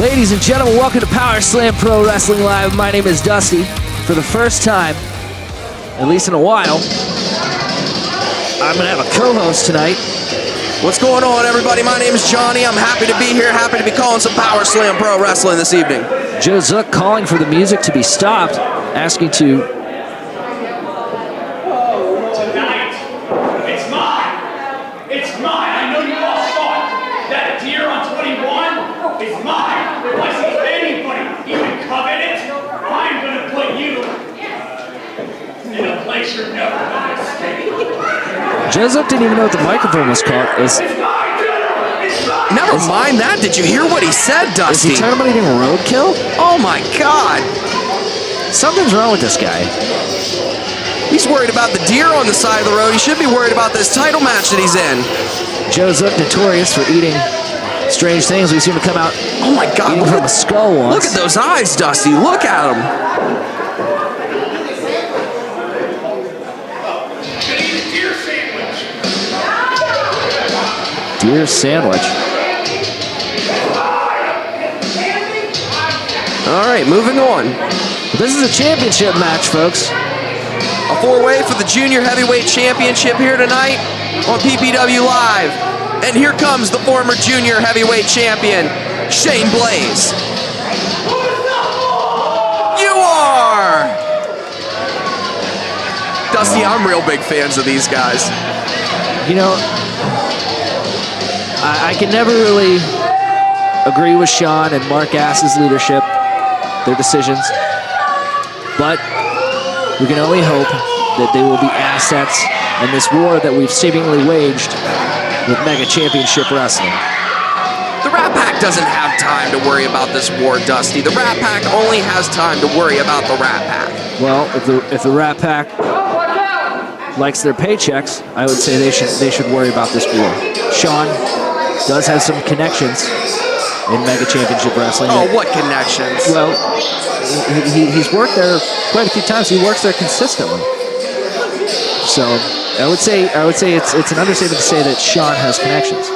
Ladies and gentlemen, welcome to Power Slam Pro Wrestling Live. My name is Dusty. For the first time, at least in a while, I'm going to have a co-host tonight. What's going on, everybody? My name is Johnny. I'm happy to be here, happy to be calling some Power Slam Pro Wrestling this evening. Joe Zook calling for the music to be stopped, asking to... Tonight, it's mine. It's mine. I know you all saw it. That deer on 21 is mine. If I see anybody even covet it, I'm going to put you in a place you're never going to escape. Joe Zook didn't even know what the microphone was called. Never mind that. Did you hear what he said, Dusty? Is he talking about eating roadkill? Oh my God. Something's wrong with this guy. He's worried about the deer on the side of the road. He should be worried about this title match that he's in. Joe Zook notorious for eating strange things. We seen him come out oh my God, eating from a skull once. Look at those eyes, Dusty. Look at them. Deer sandwich. All right, moving on. This is a championship match, folks. A four-way for the Junior Heavyweight Championship here tonight on PPW Live. And here comes the former Junior Heavyweight Champion, Shane Blaze. You are! Dusty, I'm real big fans of these guys. You know, I can never really agree with Sean and Mark Ass's leadership, their decisions, but we can only hope that they will be assets in this war that we've seemingly waged with Mega Championship Wrestling. The Rat Pack doesn't have time to worry about this war, Dusty. The Rat Pack only has time to worry about the Rat Pack. Well, if the Rat Pack likes their paychecks, I would say they should worry about this war. Sean does have some connections in Mega Championship Wrestling. Oh, what connections? Well, he's worked there quite a few times. He works there consistently. So I would say it's an understatement to say that Sean has connections.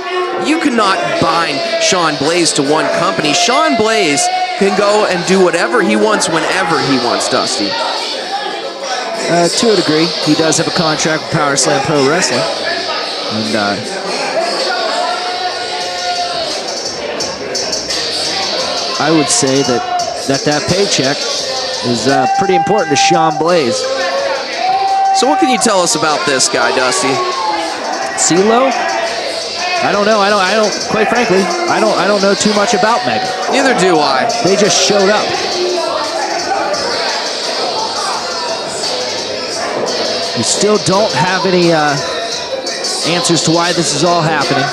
You cannot bind Sean Blaze to one company. Sean Blaze can go and do whatever he wants whenever he wants, Dusty. To a degree, he does have a contract with Power Slam Pro Wrestling, and I would say that paycheck is pretty important to Sean Blaze. So what can you tell us about this guy, Dusty? CeeLo? I don't know. I don't. Quite frankly, I don't know too much about Mega. Neither do I. They just showed up. We still don't have any answers to why this is all happening.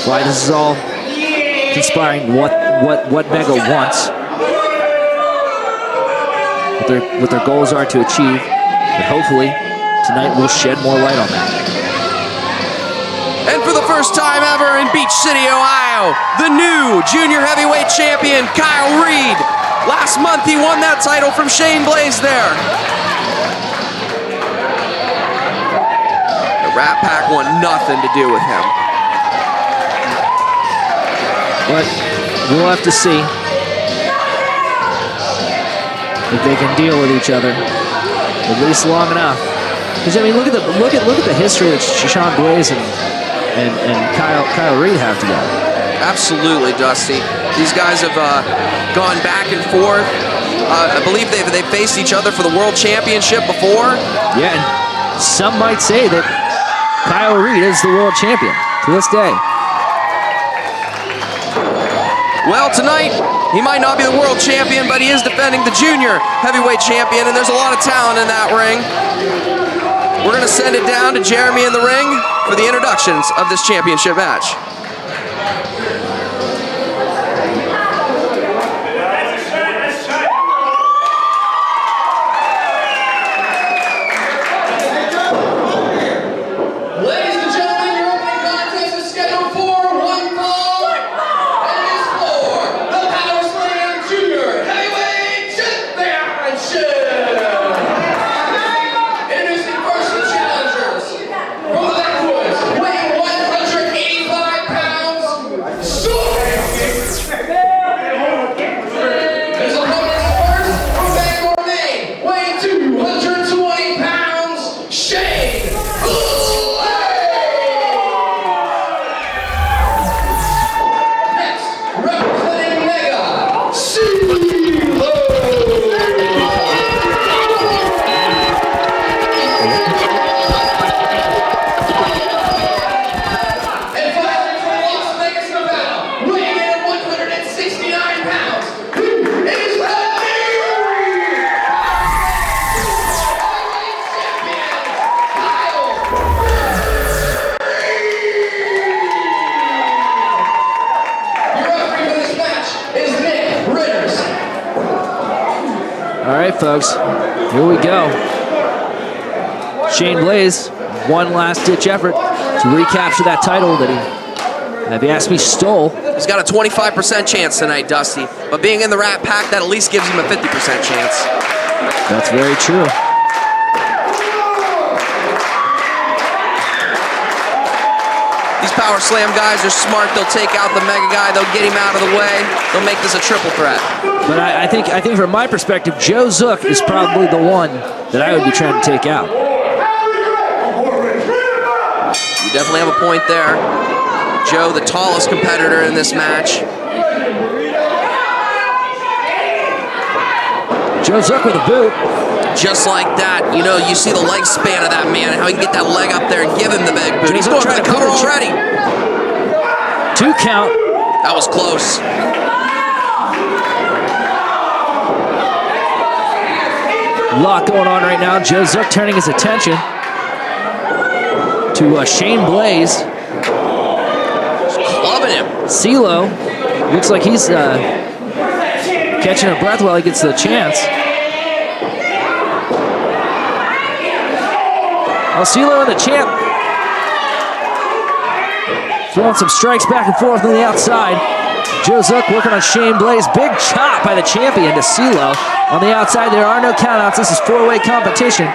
Why this is all conspiring. What Mega wants. What their goals are to achieve. But hopefully, tonight we'll shed more light on that. And for the first time ever in Beach City, Ohio, the new Junior Heavyweight Champion, Kyle Reed. Last month he won that title from Shane Blaze there. The Rat Pack want nothing to do with him. But we'll have to see if they can deal with each other. At least long enough. Because I mean, look at the history that Sean Blaze and Kyle Reed have together. Absolutely, Dusty. These guys have gone back and forth. I believe they've faced each other for the World Championship before. Yeah, and some might say that Kyle Reed is the world champion to this day. Well, tonight, he might not be the world champion, but he is defending the junior heavyweight champion, and there's a lot of talent in that ring. We're going to send it down to Jeremy in the ring for the introductions of this championship match. All right, folks, here we go. Shane Blaze, one last-ditch effort to recapture that title that he, if you ask me, stole. He's got a 25% chance tonight, Dusty. But being in the Rat Pack, that at least gives him a 50% chance. That's very true. These Power Slam guys are smart. They'll take out the Mega guy. They'll get him out of the way. They'll make this a triple threat. But I think from my perspective, Joe Zook is probably the one that I would be trying to take out. You definitely have a point there. Joe, the tallest competitor in this match. Joe Zook with a boot. Just like that, you know, you see the leg span of that man and how he can get that leg up there and give him the big boot. He's going for the cover already. 2 count. That was close. A lot going on right now. Joe Zook turning his attention to Shane Blaze. Clubbing him. CeeLo looks like he's catching a breath while he gets the chance. Well, CeeLo and the champ throwing some strikes back and forth on the outside. Joe Zook working on Shane Blaze. Big chop by the champion to CeeLo on the outside. There are no countouts. This is 4-way competition.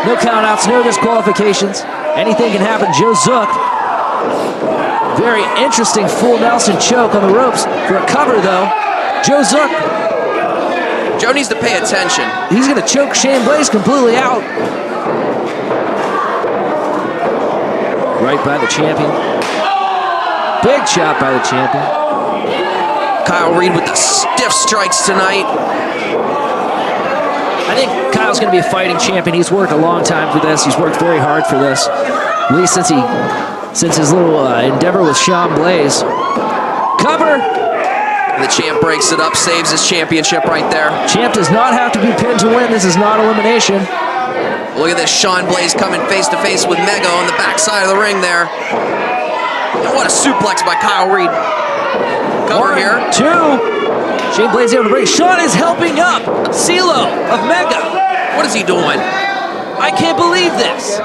No countouts, no disqualifications. Anything can happen. Joe Zook. Very interesting full Nelson choke on the ropes for a cover, though. Joe Zook. Joe needs to pay attention. He's going to choke Shane Blaze completely out. Right by the champion. Big chop by the champion. Kyle Reed with the stiff strikes tonight. I think Kyle's going to be a fighting champion. He's worked a long time for this. He's worked very hard for this. At least since his little endeavor with Sean Blaze. Cover! And the champ breaks it up, saves his championship right there. Champ does not have to be pinned to win. This is not elimination. Look at this, Sean Blaze coming face to face with Mega on the backside of the ring there. And what a suplex by Kyle Reed. Cover 1, here. 2. Shane Blaze able to break. Sean is helping up CeeLo of Mega. What is he doing? I can't believe this.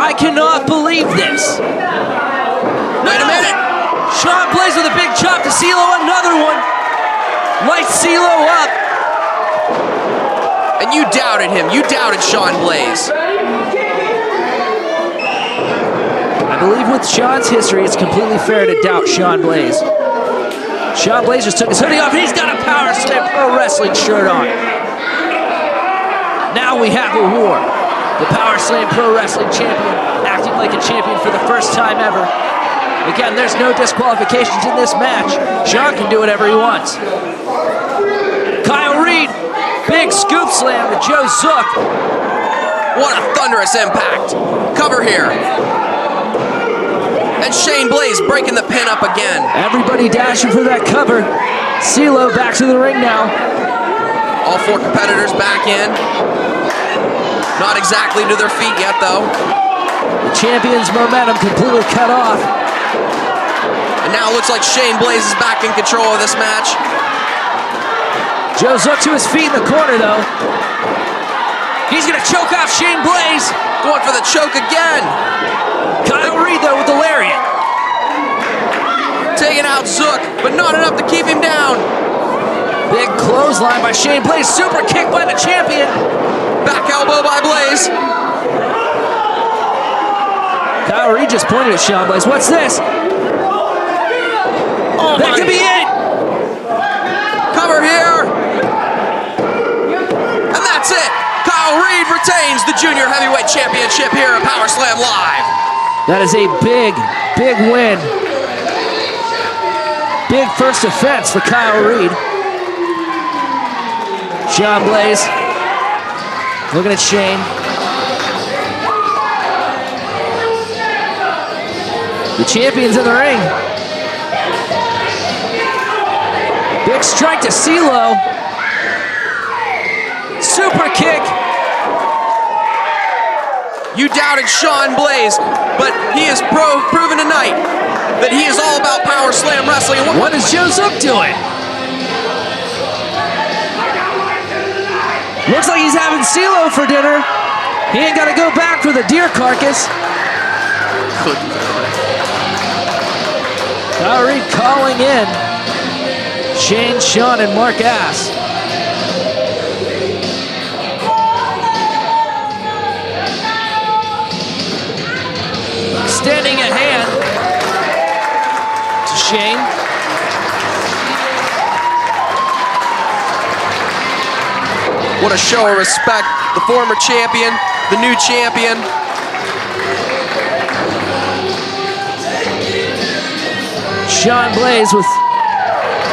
I cannot believe this. Wait a minute. Sean Blaze with a big chop to CeeLo. Another one. Lights CeeLo up. And you doubted him. You doubted Sean Blaze. I believe with Sean's history, it's completely fair to doubt Sean Blaze. Sean Blaze just took his hoodie off, and he's got a Power Slam Pro Wrestling shirt on. Now we have a war. The Power Slam Pro Wrestling champion acting like a champion for the first time ever. Again, there's no disqualifications in this match. Sean can do whatever he wants. Kyle Reed. Big scoop slam to Joe Zook. What a thunderous impact. Cover here. And Shane Blaze breaking the pin up again. Everybody dashing for that cover. CeeLo back to the ring now. All 4 competitors back in. Not exactly to their feet yet, though. The champion's momentum completely cut off. And now it looks like Shane Blaze is back in control of this match. Joe Zook to his feet in the corner, though. He's going to choke off Shane Blaze. Going for the choke again. Kyle Reed, though, with the lariat. Taking out Zook, but not enough to keep him down. Big clothesline by Shane Blaze. Super kick by the champion. Back elbow by Blaze. Kyle Reed just pointed at Sean Blaze. What's this? Oh, that could be it. Cover here. And that's it. Kyle Reed retains the Junior Heavyweight Championship here at Power Slam Live. That is a big, big win. Big first offense for Kyle Reed. Sean Blaze looking at Shane. The champion's in the ring. Big strike to CeeLo. Super kick. You doubted Sean Blaze, but he has proven tonight that he is all about Power Slam Wrestling. What is Joe Zook doing? Looks like he's having CeeLo for dinner. He ain't got to go back for the deer carcass. Kyle Reed calling in Shane, Sean, and Mark Ass. Extending a hand to Shane. What a show of respect. The former champion, the new champion. Sean Blaze with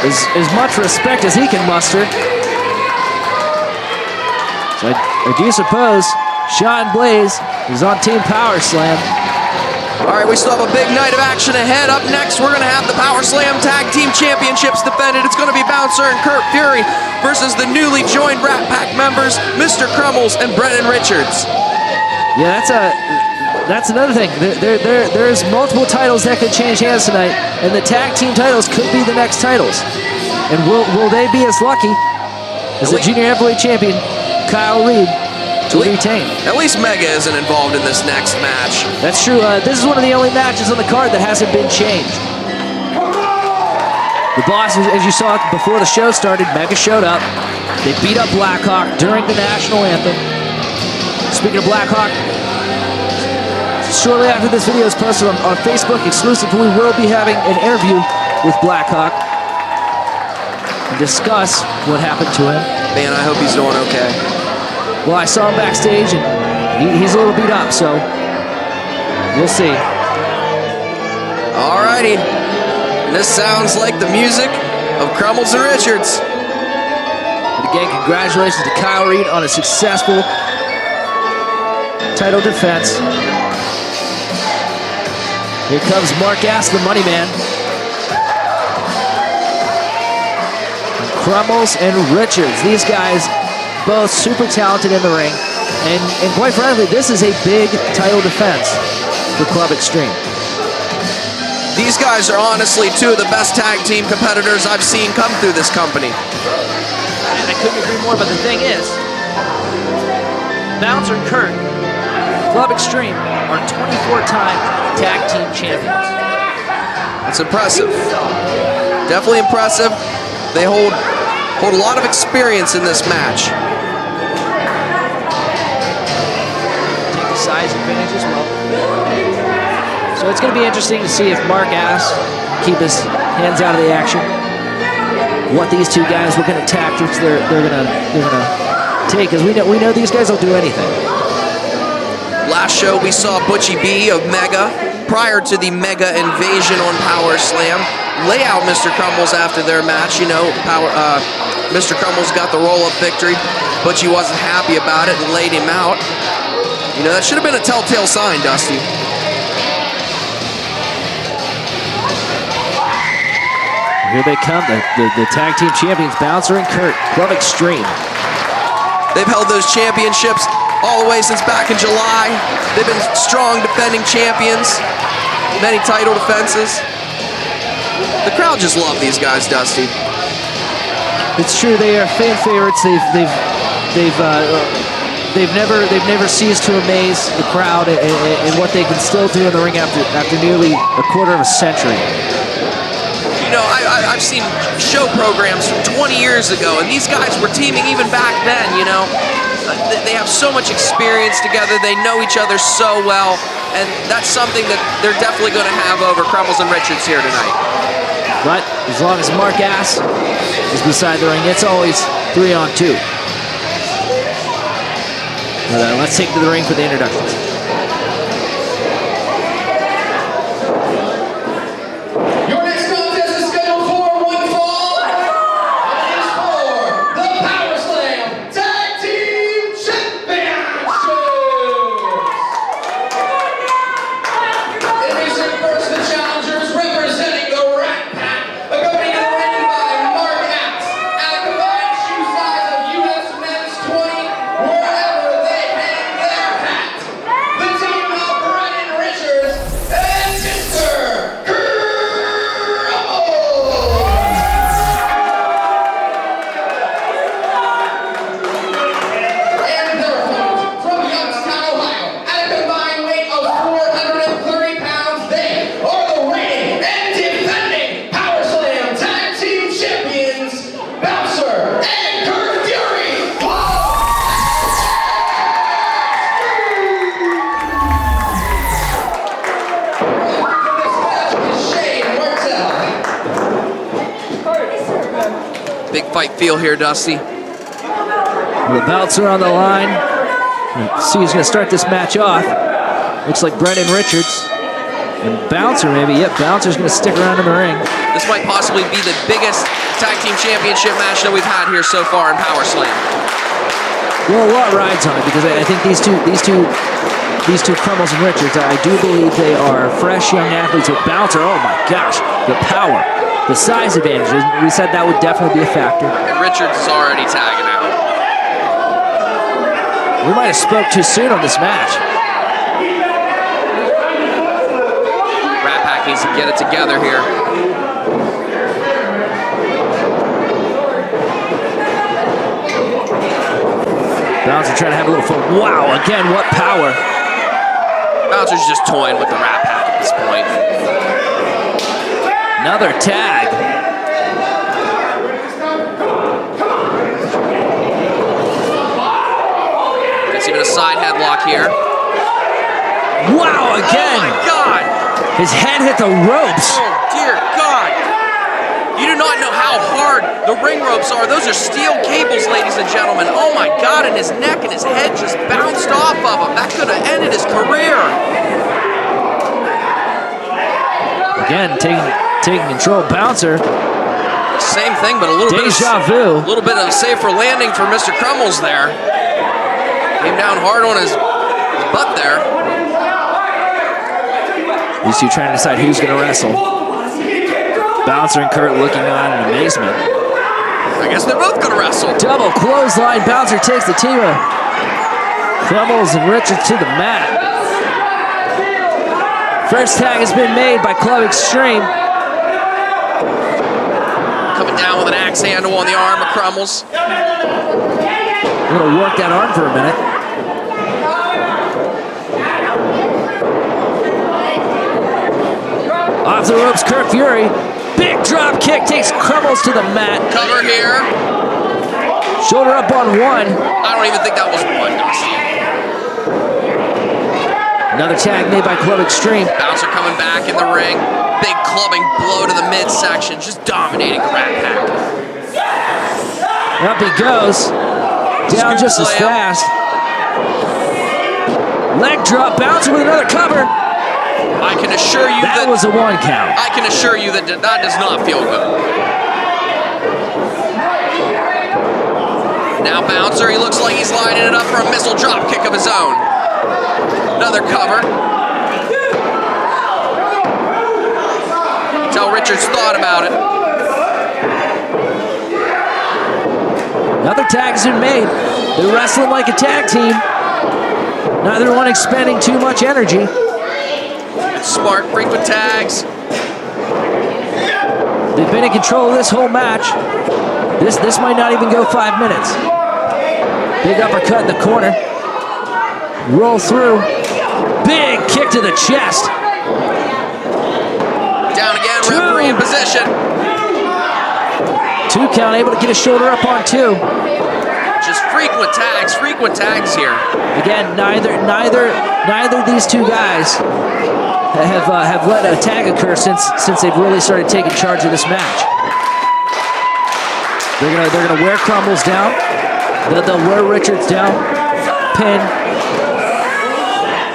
as much respect as he can muster. So I do suppose Sean Blaze is on Team Power Slam. All right, we still have a big night of action ahead. Up next, we're going to have the Power Slam Tag Team Championships defended. It's going to be Bouncer and Kurt Fury versus the newly joined Rat Pack members, Mr. Crummels and Brennan Richards. Yeah, that's another thing. There's multiple titles that could change hands tonight, and the tag team titles could be the next titles. And will they be as lucky as the junior heavyweight champion, Kyle Reed, to retain? At least Mega isn't involved in this next match. That's true. This is one of the only matches on the card that hasn't been changed. The Boss, as you saw before the show started, Mega showed up. They beat up Blackhawk during the national anthem. Speaking of Blackhawk, shortly after this video is posted on Facebook exclusive, we will be having an interview with Blackhawk and discuss what happened to him. Man, I hope he's doing okay. Well, I saw him backstage, and he's a little beat up, so we'll see. All righty. This sounds like the music of Crummels and Richards. And again, congratulations to Kyle Reed on a successful title defense. Here comes Mark Ass, the money man. And Crummels and Richards. These guys both super talented in the ring. And quite frankly, this is a big title defense for Club Extreme. These guys are honestly two of the best tag team competitors I've seen come through this company. And I couldn't agree more, but the thing is, Bouncer and Kurt, Club Extreme, are 24-time tag team champions. That's impressive. Definitely impressive. They hold a lot of experience in this match. Take the size advantage as well. So it's going to be interesting to see if Mark Ass keep his hands out of the action. What these two guys, what kind of tactics they're gonna take, because we know these guys will do anything. Last show we saw Butchie B of Mega prior to the Mega invasion on Power Slam lay out Mr. Crummels after their match. You know, Mr. Crummels got the roll-up victory. Butchie wasn't happy about it and laid him out. You know, that should have been a telltale sign, Dusty. Here they come, the tag team champions, Bouncer and Kurt, Club Extreme. They've held those championships all the way since back in July. They've been strong defending champions, many title defenses. The crowd just love these guys, Dusty. It's true, they are fan favorites. They've never ceased to amaze the crowd and what they can still do in the ring after nearly a quarter of a century. You know, I've seen show programs from 20 years ago, and these guys were teaming even back then, you know. They have so much experience together. They know each other so well, and that's something that they're definitely going to have over Crummels and Richards here tonight. But as long as Mark Ass is beside the ring, it's always 3-on-2. But let's take to the ring for the introductions. Big fight feel here, Dusty. The belts are on the line. Let's see who's going to start this match off. Looks like Brendan Richards and Bouncer maybe. Yep, Bouncer's going to stick around in the ring. This might possibly be the biggest tag team championship match that we've had here so far in Power Slam. Well, a lot rides on it because I think these two Crummels and Richards, I do believe they are fresh young athletes. With Bouncer, oh my gosh, the power, the size advantage. We said that would definitely be a factor. And Richards is already tagging out. We might have spoke too soon on this match. Rat Pack needs to get it together here. Bouncer trying to have a little fun. Wow, again, what power. Bouncer's just toying with the Rat Pack at this point. Another tag. Gets even a side headlock here. Wow, again. Oh my God. His head hit the ropes. Oh dear God. You do not know how hard the ring ropes are. Those are steel cables, ladies and gentlemen. Oh my God, and his neck and his head just bounced off of him. That could have ended his career. Again, taking control. Bouncer. Same thing, but a little Deja vu. A little bit of a safer landing for Mr. Crummels there. Came down hard on his butt there. These two trying to decide who's going to wrestle. Bouncer and Kurt looking on in amazement. I guess they're both going to wrestle. Double clothesline. Bouncer takes the team of Crummels and Richards to the mat. First tag has been made by Club Extreme. Coming down with an axe handle on the arm of Crummels. We're going to work that arm for a minute. Off the ropes, Kurt Fury. Big drop kick takes Crummels to the mat. Cover here. Shoulder up on one. I don't even think that was one, Dusty. Another tag made by Club Extreme. Bouncer coming back in the ring. Big clubbing blow to the midsection, just dominating the Rat Pack. Up he goes. Down just as fast. Leg drop, Bouncer with another cover. I can assure you that was a one count. I can assure you that that does not feel good. Now Bouncer, he looks like he's lining it up for a missile drop kick of his own. Another cover. Tell Richards thought about it. Another tag's been made. They're wrestling like a tag team. Neither one expending too much energy. It's smart, frequent tags. They've been in control of this whole match. This might not even go 5 minutes. Big uppercut in the corner. Roll through. Big kick to the chest. Down again, referee in position. 2 count, able to get his shoulder up on 2. Just frequent tags here. Again, neither of these two guys have let a tag occur since they've really started taking charge of this match. They're gonna wear Crummels down. They'll wear Richards down. Pin.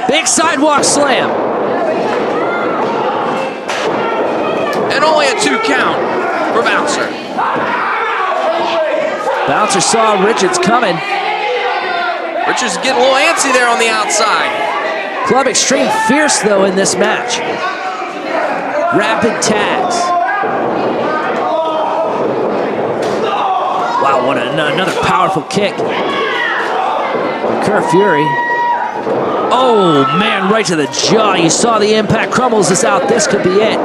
Big sidewalk slam. And only a 2 count for Bouncer. Bouncer saw Richards coming. Richards getting a little antsy there on the outside. Club Extreme fierce though in this match. Rapid tags. Wow, what another powerful kick. Kurt Fury. Oh man, right to the jaw. You saw the impact. Crummels is out. This could be it.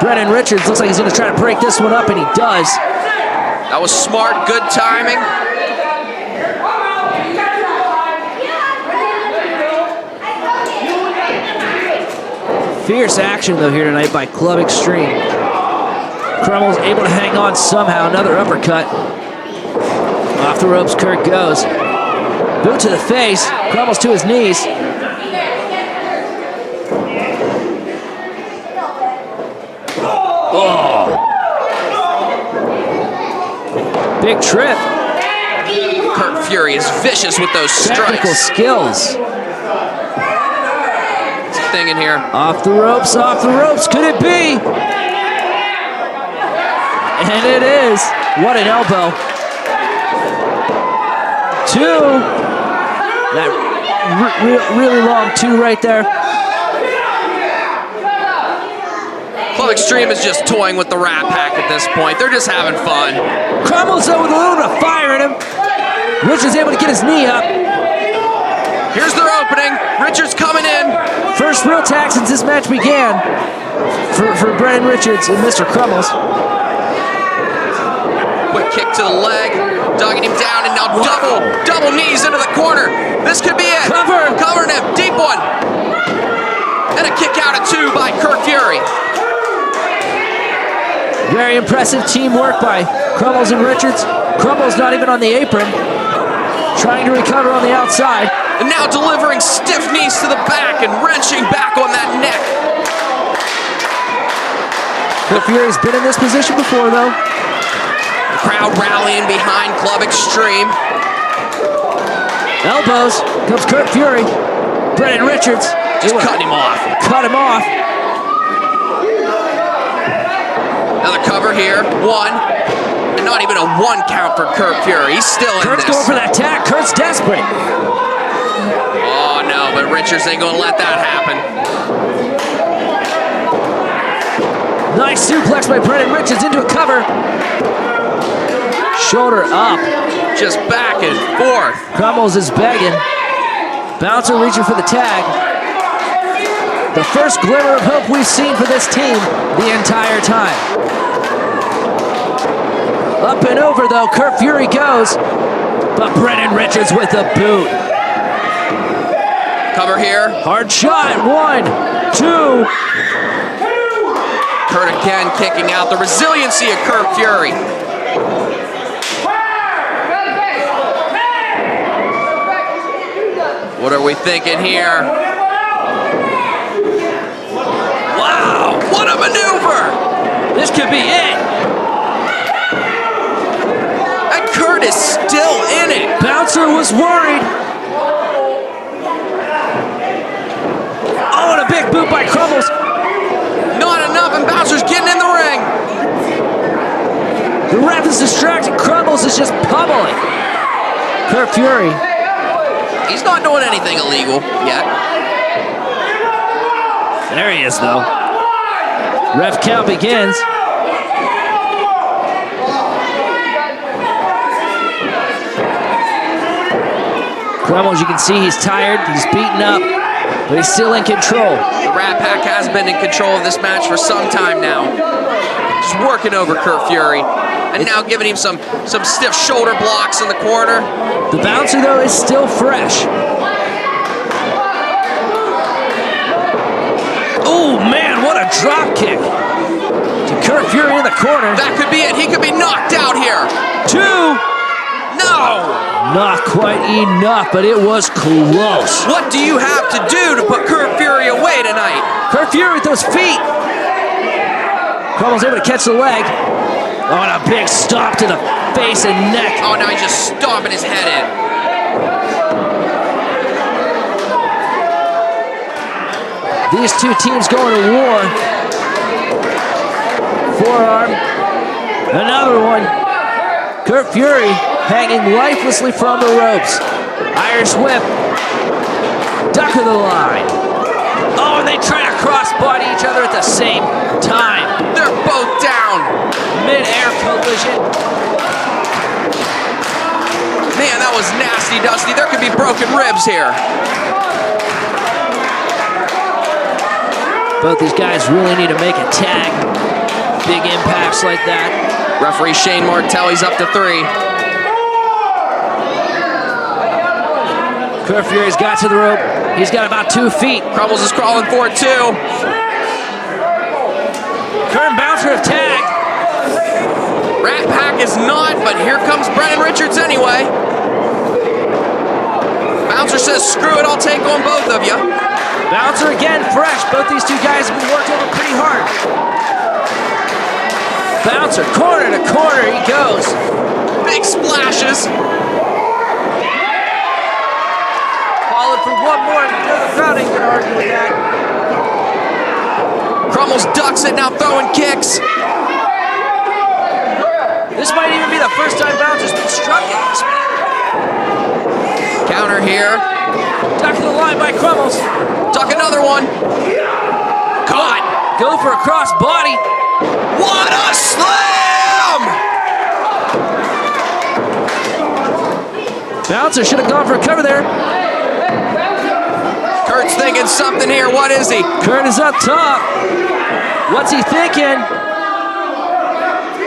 Brendan Richards looks like he's going to try to break this one up, and he does. That was smart, good timing. Fierce action, though, here tonight by Club Extreme. Crummels able to hang on somehow. Another uppercut. Off the ropes, Kurt goes. Boot to the face. Crummels to his knees. Oh. Big trip. Kurt Fury is vicious with those Technical strikes. skills. Thing in here. Off the ropes, off the ropes. Could it be? And it is. What an elbow. 2. That really long 2 right there. Club Extreme is just toying with the Rat Pack at this point. They're just having fun. Crumbles though with a little bit of fire in him. Richards able to get his knee up. Here's their opening. Richards coming in. First real tag since this match began for Brennan Richards and Mr. Crumbles. Quick kick to the leg, dogging him down, and now double knees into the corner. This could be it. Covering him, deep one. And a kick out at 2 by Kurt Fury. Very impressive teamwork by Crumbles and Richards. Crumbles not even on the apron, trying to recover on the outside. And now delivering stiff knees to the back and wrenching back on that neck. Kurt Fury's been in this position before, though. The crowd rallying behind Club Extreme. Elbows. Comes Kurt Fury. Brennan Richards. Just cutting him off. Cut him off. Another cover here. 1. And not even a 1 count for Kurt Fury. He's still in Kurt's this. going for that tag. Kurt's desperate. Oh no, but Richards ain't gonna let that happen. Nice suplex by Brennan Richards into a cover. Shoulder up. Just back and forth. Crumbles is begging. Bouncer reaching for the tag. The first glimmer of hope we've seen for this team the entire time. Up and over though, Kurt Fury goes, but Brennan Richards with a boot. Cover here. Hard shot, 1, 2. Kurt again kicking out. The resiliency of Kurt Fury. What are we thinking here? Wow, what a maneuver! This could be it. And Kurt is still in it. Bouncer was worried. Oh, and a big boot by Crumbles. Not enough, and Bouncer's getting in the ring. The ref is distracted. Crumbles is just pummeling Kurt Fury. He's not doing anything illegal yet. There he is, though. Ref count begins. Crumbles, you can see he's tired, he's beaten up, but he's still in control. The Rat Pack has been in control of this match for some time now. Just working over Kurt Fury. And now giving him some stiff shoulder blocks in the corner. The bouncer, though, is still fresh. Oh, man, what a drop kick. To Kurt Fury in the corner. That could be it. He could be knocked out here. 2. No! Not quite enough, but it was close. What do you have to do to put Kurt Fury away tonight? Kurt Fury with those feet. Crumbles able to catch the leg. Oh, and a big stomp to the face and neck. Oh, now he's just stomping his head in. These two teams going to war. Forearm. Another one. Kurt Fury hanging lifelessly from the ropes. Irish whip. Duck of the line. Oh, and they try to cross-body each other at the same time. They're both down. Mid-air collision. Man, that was nasty, Dusty. There could be broken ribs here. Both these guys really need to make a tag. Big impacts like that. Referee Shane Martelli's up to 3. Kurt Fury's got to the rope. He's got about 2 feet. Crumbles is crawling for it too. Kurt and Bouncer have tagged. Rat Pack is not, but here comes Brennan Richards anyway. Bouncer says, screw it, I'll take on both of you. Bouncer again, fresh. Both these two guys have been worked over pretty hard. Bouncer, corner to corner he goes. Big almost ducks it, now throwing kicks. This might even be the first time Bouncer's been struck in this match. Counter here. Duck to the line by Crummels. Duck another one. Caught. Go for a cross body. What a slam! Bouncer should have gone for a cover there. Kurt's thinking something here. What is he? Kurt is up top. What's he thinking?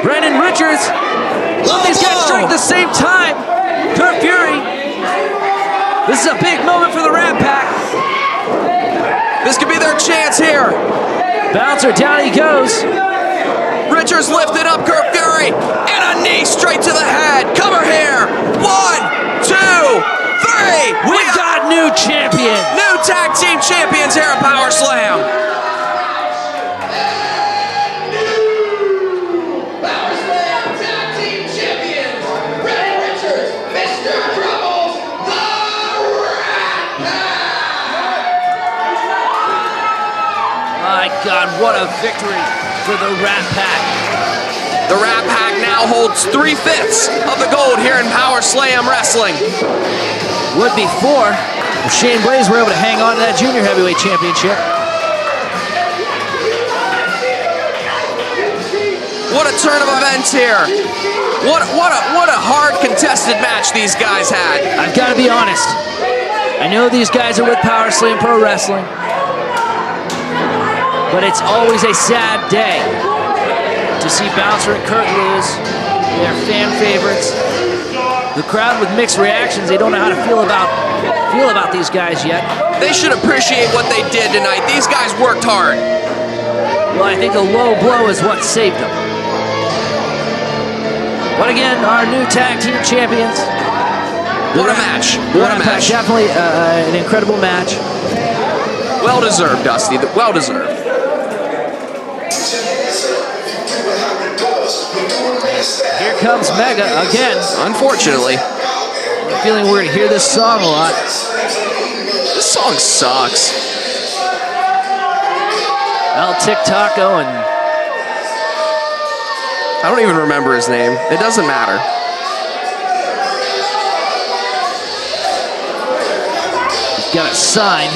Brendan Richards. Both these guys strike at the same time. Kurt Fury. This is a big moment for the Rat Pack. This could be their chance here. Bouncer, down he goes. Richards lifted up Kurt Fury. And a knee straight to the head. Cover here. 1, 2, 3. We've got new champions. New tag team champions here at Power Slam. My God, what a victory for the Rat Pack. The Rat Pack now holds 3/5 of the gold here in Power Slam Wrestling. Would be 4 if Shane Blaze were able to hang on to that junior heavyweight championship. What a turn of events here. What a hard contested match these guys had. I've got to be honest. I know these guys are with Power Slam Pro Wrestling, but it's always a sad day to see Bouncer and Kurt lose. They're fan favorites. The crowd with mixed reactions. They don't know how to feel about these guys yet. They should appreciate what they did tonight. These guys worked hard. Well, I think the low blow is what saved them. But again, our new tag team champions. What a match. What a match. Definitely an incredible match. Well deserved, Dusty. Well deserved. Here comes Mega again. Unfortunately. I'm feeling we're going to hear this song a lot. This song sucks. El Tic Taco and... I don't even remember his name. It doesn't matter. He's got a sign.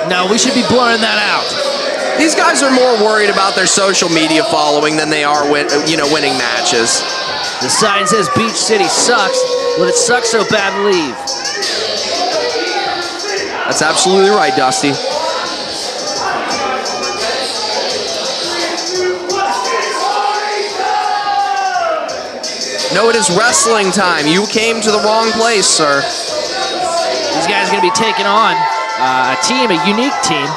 No, we should be blurring that out. These guys are more worried about their social media following than they are winning matches. The sign says Beach City sucks. Well, it sucks so bad, leave. That's absolutely right, Dusty. No, it is wrestling time. You came to the wrong place, sir. These guys are going to be taking on a team, a unique team.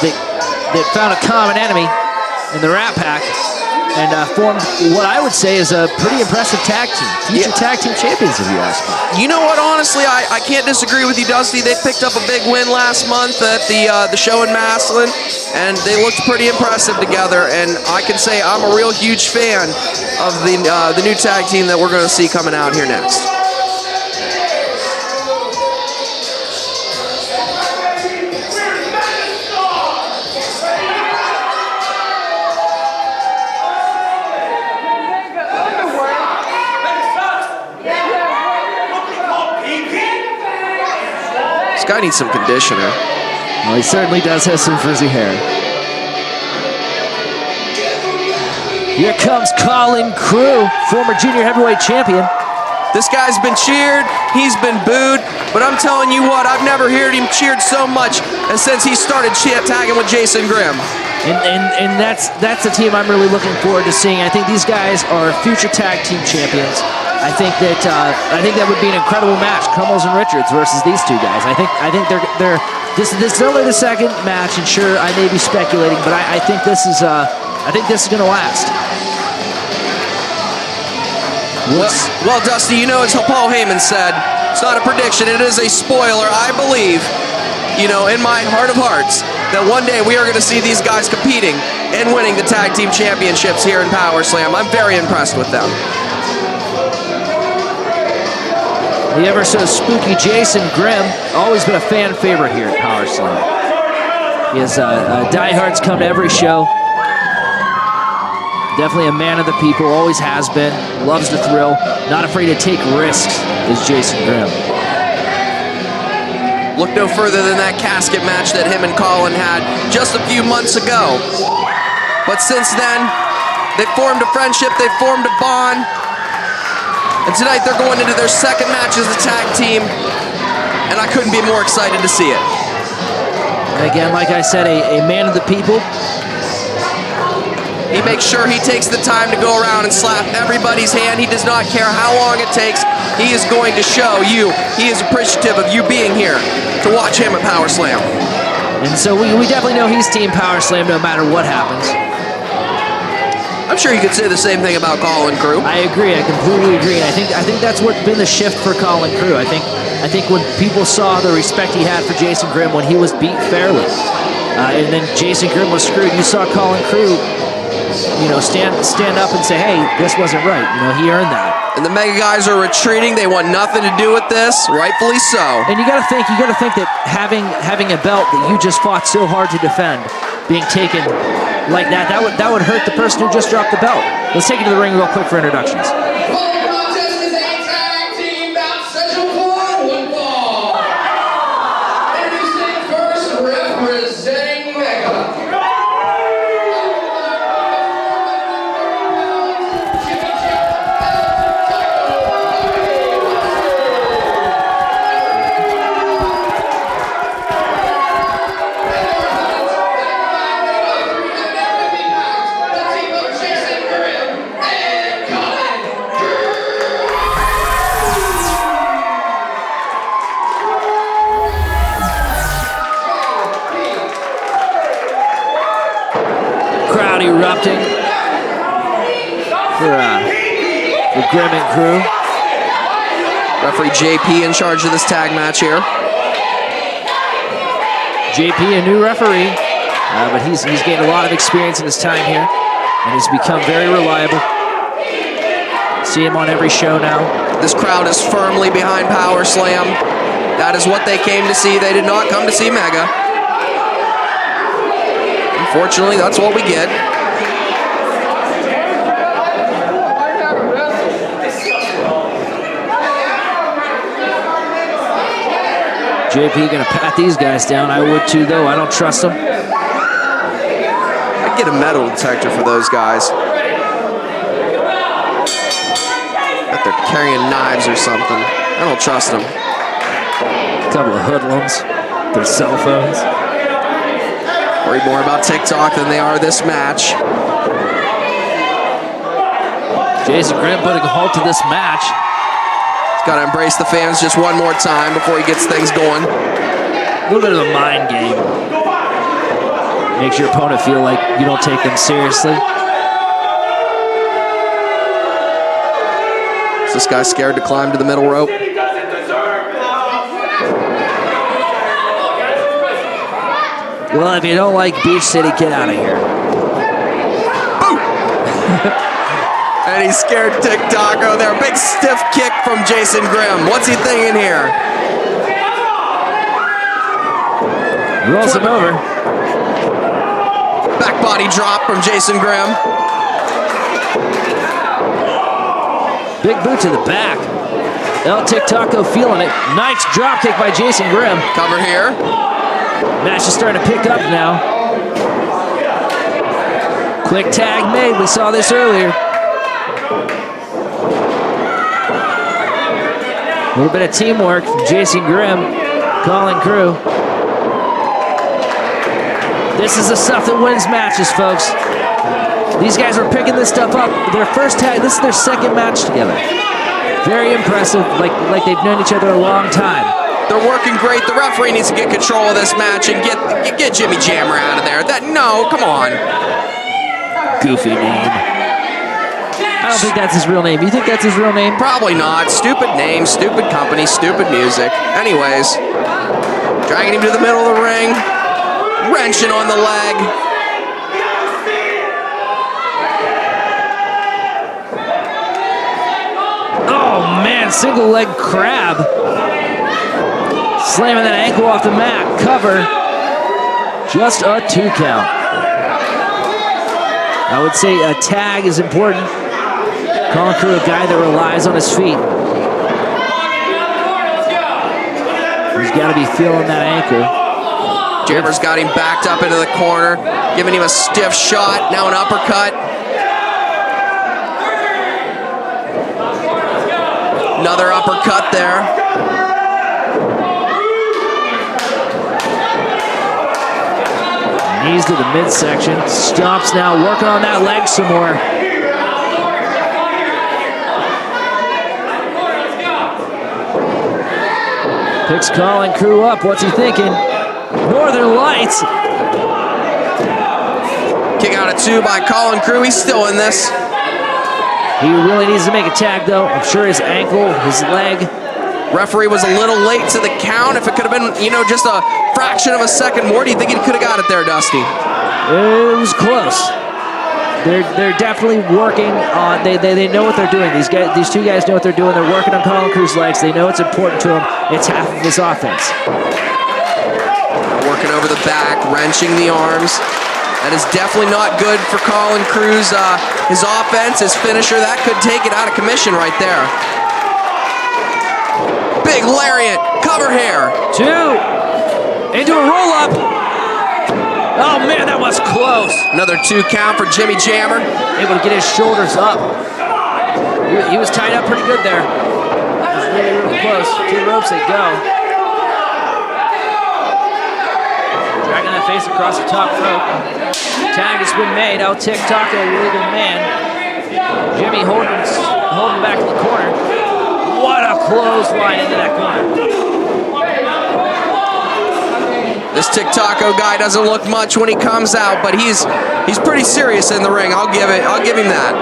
That found a common enemy in the Rat Pack and formed what I would say is a pretty impressive tag team. Future tag team champions, if you ask me. You know what? Honestly, I can't disagree with you, Dusty. They picked up a big win last month at the show in Massillon, and they looked pretty impressive together. And I can say I'm a real huge fan of the new tag team that we're going to see coming out here next. This guy needs some conditioner. Well, he certainly does have some frizzy hair. Here comes Grimm and Crew, former junior heavyweight champion. This guy's been cheered, he's been booed, but I'm telling you what, I've never heard him cheered so much as since he started tagging with Jason Grimm. And that's the team I'm really looking forward to seeing. I think these guys are future tag team champions. I think that would be an incredible match, Crummels and Richards versus these two guys. I think they're this is only the second match, and sure, I may be speculating, but I think this is going to last. Well, Dusty, you know, as Paul Heyman said, it's not a prediction, it is a spoiler. I believe, you know, in my heart of hearts, that one day we are going to see these guys competing and winning the tag team championships here in Power Slam. I'm very impressed with them. The ever so spooky Jason Grimm, always been a fan favorite here at Power Slam. He has diehards come to every show. Definitely a man of the people, always has been. Loves the thrill, not afraid to take risks is Jason Grimm. Look no further than that casket match that him and Colin had just a few months ago. But since then, they formed a friendship, they formed a bond. And tonight they're going into their second match as a tag team. And I couldn't be more excited to see it. Again, like I said, a man of the people. He makes sure he takes the time to go around and slap everybody's hand. He does not care how long it takes. He is going to show you he is appreciative of you being here to watch him at Power Slam. And so we definitely know he's Team Power Slam no matter what happens. I'm sure you could say the same thing about Grimm and Crew. I agree. I completely agree. And I think that's what's been the shift for Grimm and Crew. I think when people saw the respect he had for Jason Grimm when he was beat fairly, and then Jason Grimm was screwed, you saw Grimm and Crew, you know, stand up and say, hey, this wasn't right. You know, he earned that. And the Mega guys are retreating. They want nothing to do with this, rightfully so. And you got to think that having a belt that you just fought so hard to defend, being taken like that would hurt the person who just dropped the belt. Let's take it to the ring real quick for introductions. Erupting for Grimm and Crew. Referee JP in charge of this tag match here. JP, a new referee, but he's gained a lot of experience in his time here and has become very reliable. See him on every show now. This crowd is firmly behind Power Slam. That is what they came to see. They did not come to see Mega. Unfortunately, that's what we get. JP gonna pat these guys down. I would too, though. I don't trust them. I'd get a metal detector for those guys. Bet they're carrying knives or something. I don't trust them. A couple of hoodlums. Their cell phones. Worried more about TikTok than they are this match. Jason Grimm putting a halt to this match. Got to embrace the fans just one more time before he gets things going. A little bit of a mind game. Makes your opponent feel like you don't take them seriously. Is this guy scared to climb to the middle rope? Well, if you don't like Beach City, get out of here. Boom! And he's scared TikTok there. Big stiff kick from Jason Grimm. What's he thinking here? Rolls him over. Back body drop from Jason Grimm. Big boot to the back. El TikToco feeling it. Nice drop kick by Jason Grimm. Cover here. Match is starting to pick up now. Quick tag made. We saw this earlier. A little bit of teamwork from Jason Grimm, Grimm and Crew. This is the stuff that wins matches, folks. These guys are picking this stuff up. Their first tag, this is their second match together. Very impressive, like they've known each other a long time. They're working great. The referee needs to get control of this match and get Jimmy Jammer out of there. No, come on. Goofy name. I don't think that's his real name. You think that's his real name? Probably not. Stupid name, stupid company, stupid music. Anyways, dragging him to the middle of the ring, wrenching on the leg. Oh, man. man, single leg crab. Slamming that ankle off the mat. Cover. Just a 2 count. I would say a tag is important. Kalam Crew, a guy that relies on his feet. He's got to be feeling that ankle. Jammer's got him backed up into the corner, giving him a stiff shot. Now an uppercut. Another uppercut there. Knees to the midsection. Stomps now, working on that leg some more. Picks Kalam Crew up. What's he thinking? Northern Lights. Kick out at 2 by Kalam Crew. He's still in this. He really needs to make a tag, though. I'm sure his ankle, his leg. Referee was a little late to the count. If it could have been, you know, just a fraction of a second more, do you think he could have got it there, Dusty? It was close. They're definitely working on. They know what they're doing. These 2 guys know what they're doing. They're working on Kalam Crew's legs. They know it's important to him. It's half of his offense. Working over the back, wrenching the arms. That is definitely not good for Kalam Crew's his offense, his finisher. That could take it out of commission right there. Big lariat, cover here. 2, into a roll-up. Oh man, that was close. Another 2 count for Jimmy Jammer. Able to get his shoulders up. He was tied up pretty good there. It was really, really close. 2 ropes they go. Dragging that face across the top rope. Tag has been made. Out tick Taco, illegal man. Jimmy holding back in the corner. What a clothesline into that corner. This Tic Taco guy doesn't look much when he comes out, but he's pretty serious in the ring. I'll give him that.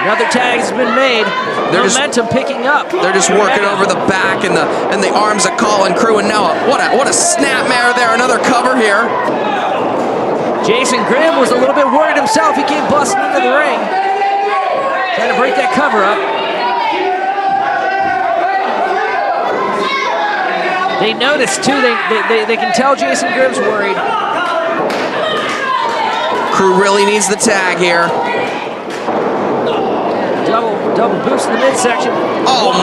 Another tag has been made. Momentum picking up. They're just working over the back and the arms of Kalam Crew, and now what a snapmare there. Another cover here. Jason Grimm was a little bit worried himself. He came busting into the ring, trying to break that cover up. They noticed too. They can tell Jason Grimm's worried. Crew really needs the tag here. Double boost in the midsection. Oh,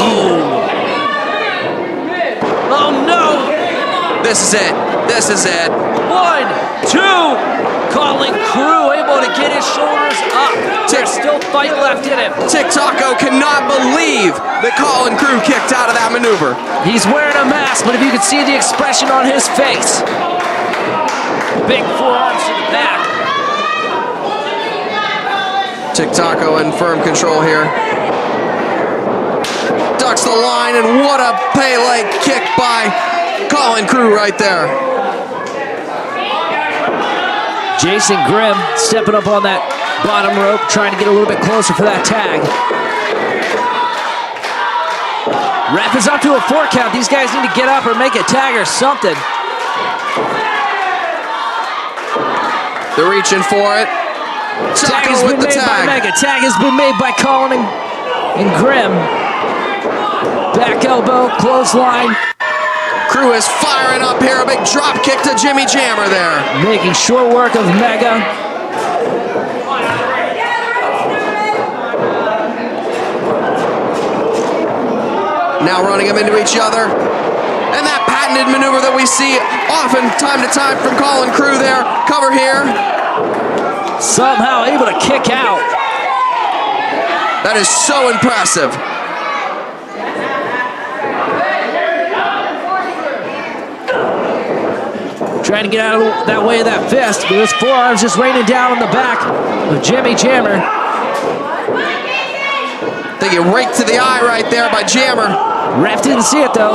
oh no! This is it. This is it. 1, 2. Kalam Crew able to get his shoulders up. There's still fight left in him. Tic Taco cannot believe that Kalam Crew kicked out of that maneuver. He's wearing a mask, but if you could see the expression on his face. Big forearms to the back. Tic Taco in firm control here. Ducks the line, and what a Pele kick by Kalam Crew right there. Jason Grimm stepping up on that bottom rope, trying to get a little bit closer for that tag. Ref is up to a 4 count. These guys need to get up or make a tag or something. They're reaching for it. Tag has been made by Mega. Tag has been made by Kalam and Grimm. Back elbow, clothesline. Crew is firing up here. A big drop kick to Jimmy Jammer there. Making short work of Mega. Now running them into each other. And that patented maneuver that we see often time to time from Kalam Crew there. Cover here. Somehow able to kick out. That is so impressive. Trying to get out of that way of that fist, but his forearms just raining down on the back of Jimmy Jammer. They get raked to the eye right there by Jammer. Ref didn't see it though.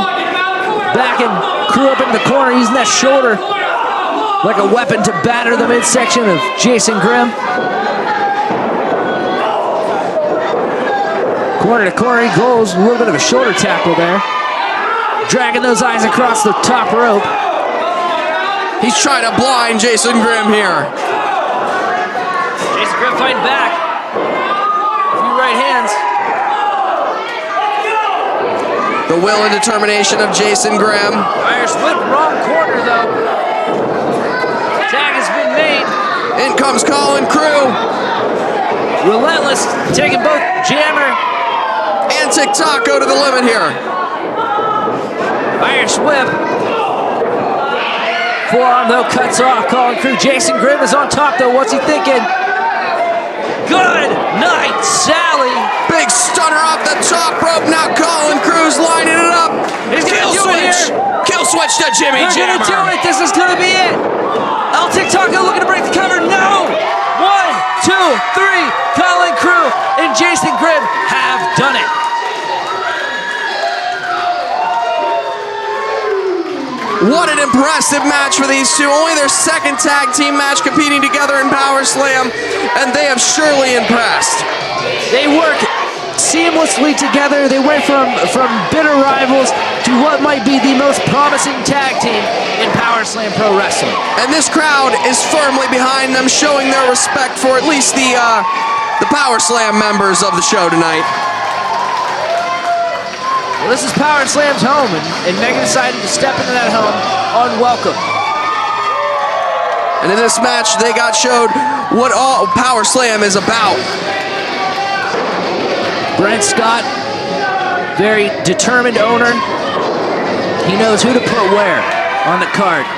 Backing Crew up into the corner, using that shoulder like a weapon to batter the midsection of Jason Grimm. Corner to corner he goes, a little bit of a shoulder tackle there. Dragging those eyes across the top rope. He's trying to blind Jason Grimm here. Jason Grimm fighting back. A few right hands. The will and determination of Jason Grimm. Irish whip, wrong corner though. Tag has been made. In comes Grimm and Crew. Relentless, taking both Jammer and TikTok go to the limit here. Irish whip. Forearm though cuts off Grimm and Crew. Jason Grimm is on top though. What's he thinking? Good night, Sally. Big stunner off the top rope. Now Grimm and Crew's lining it up. He's gonna do it here. Kill switch to Jimmy They're Jammer. gonna do it. This is gonna be it. El TikTok looking to break the cover. No. 1, 2, 3. Grimm and Crew and Jason Grimm have done it. What an impressive match for these two. Only their second tag team match competing together in Power Slam, and they have surely impressed. They work seamlessly together. They went from bitter rivals to what might be the most promising tag team in Power Slam Pro Wrestling. And this crowd is firmly behind them, showing their respect for at least the Power Slam members of the show tonight. Well, this is Power Slam's home, and Megan decided to step into that home unwelcome. And in this match, they got showed what all Power Slam is about. Brent Scott, very determined owner. He knows who to put where on the card.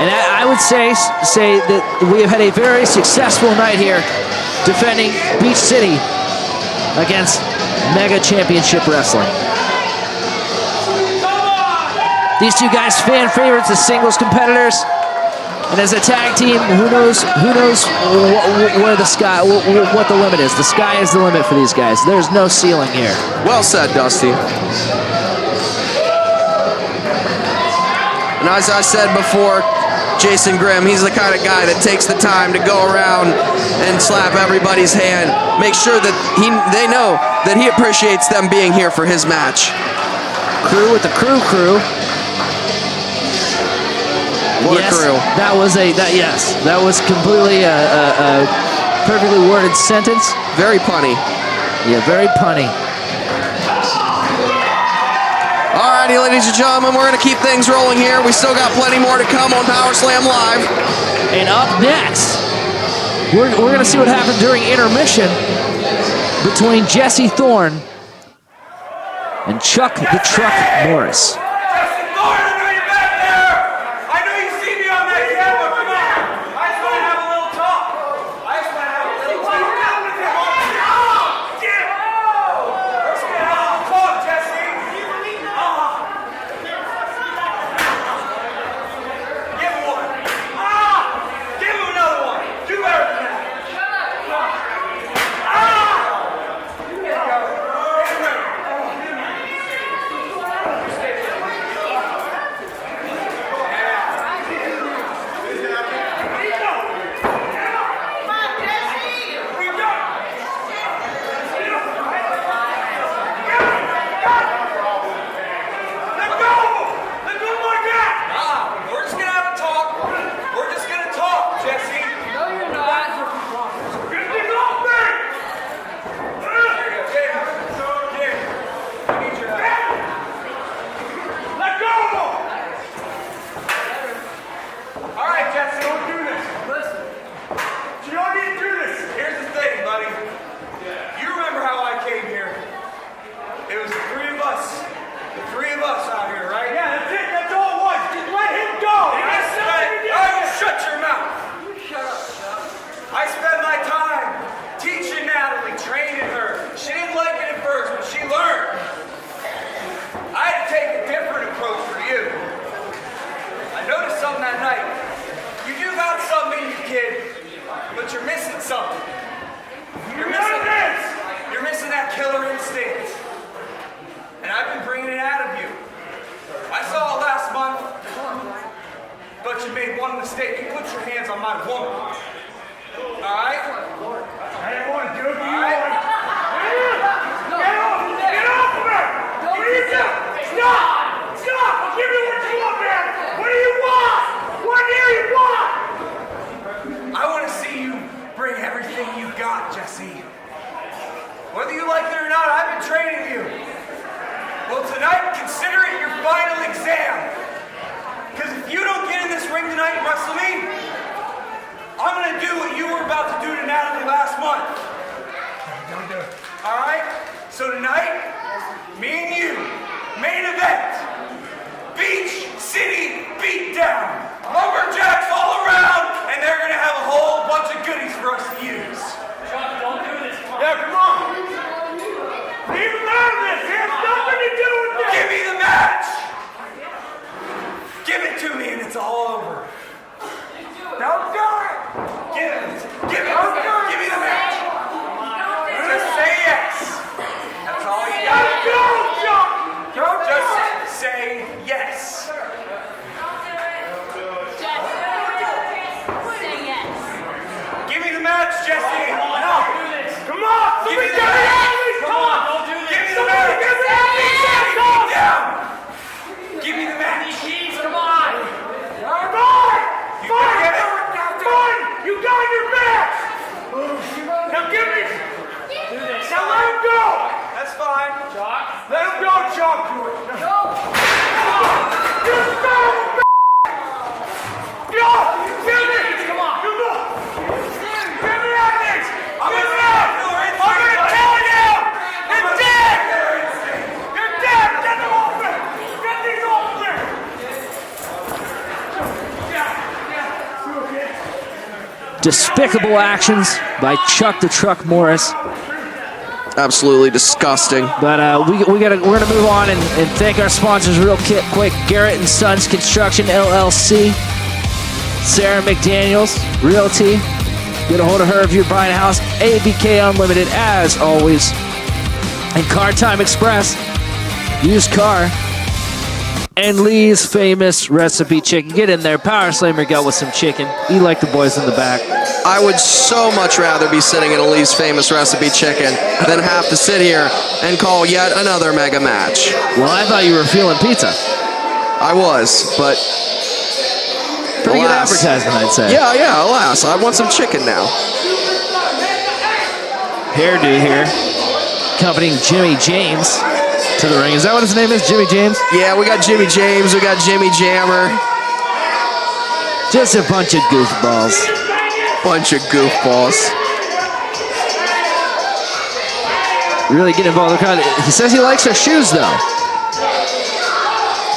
And I would say that we have had a very successful night here defending Beach City against Mega Championship Wrestling. These two guys, fan favorites as singles competitors, and as a tag team, who knows where the sky, what the limit is. The sky is the limit for these guys. There's no ceiling here. Well said, Dusty. And as I said before, Jason Grimm, he's the kind of guy that takes the time to go around and slap everybody's hand, make sure that they know that he appreciates them being here for his match. Crew with the crew. What yes, a crew. That was completely a perfectly worded sentence. Very punny. Yeah, very punny. Alrighty, ladies and gentlemen, we're going to keep things rolling here. We still got plenty more to come on Power Slam Live. And up next, we're going to see what happened during intermission between Jesse Thorne and Chuck the Truck Norris. Well, tonight, consider it your final exam. Because if you don't get in this ring tonight and wrestle me, I'm going to do what you were about to do to Natalie last month. Don't do it. All right? So tonight, me and you, main event, Beach City Beatdown. Lumberjacks all around, and they're going to have a whole bunch of goodies for us to use. Chuck, don't do this. Yeah, come on. Leave him out of this. He has nothing to do with this. Give me the match. Give it to me, and it's all over. Don't do it. Give it. Give me the match. Just say yes. That's all you gotta do. Don't just say yes. Give me the match, Jesse. No. Come on. Give me the Somebody match. Come on. Don't do this. Give me the match. Give me the Down. Give me the match. keys. Come on. Fine. Fine. You got your match. Now give me. Do this. Now let him go. That's fine. Chuck. Let him go, Chuck. Go. You son of a Go. Give me. Come on. Give me that bitch. I'm Give me gonna that. I'm gonna tell you. You're dead. You're dead. Get them open. Get these open. Despicable actions by Chuck the Truck Morris. Absolutely disgusting. But we're gonna move on and thank our sponsors real quick. Garrett and Sons Construction LLC, Sarah McDaniels Realty. Get a hold of her if you're buying a house. ABK Unlimited as always, and Car Time Express, used car, and Lee's Famous Recipe Chicken. Get in there, power slam your gut with some chicken. Eat like the boys in the back. I would so much rather be sitting in Lee's Famous Recipe Chicken than have to sit here and call yet another mega match. Well, I thought you were feeling pizza. I was, but Pretty good alas. advertisement, I'd say. Yeah, alas, I want some chicken now. Hairdo here, accompanying Jimmy James to the ring. Is that what his name is, Jimmy James? Yeah, we got Jimmy James, we got Jimmy Jammer. Just a bunch of goofballs. Bunch of goofballs. Really get involved in the crowd. He says he likes her shoes, though.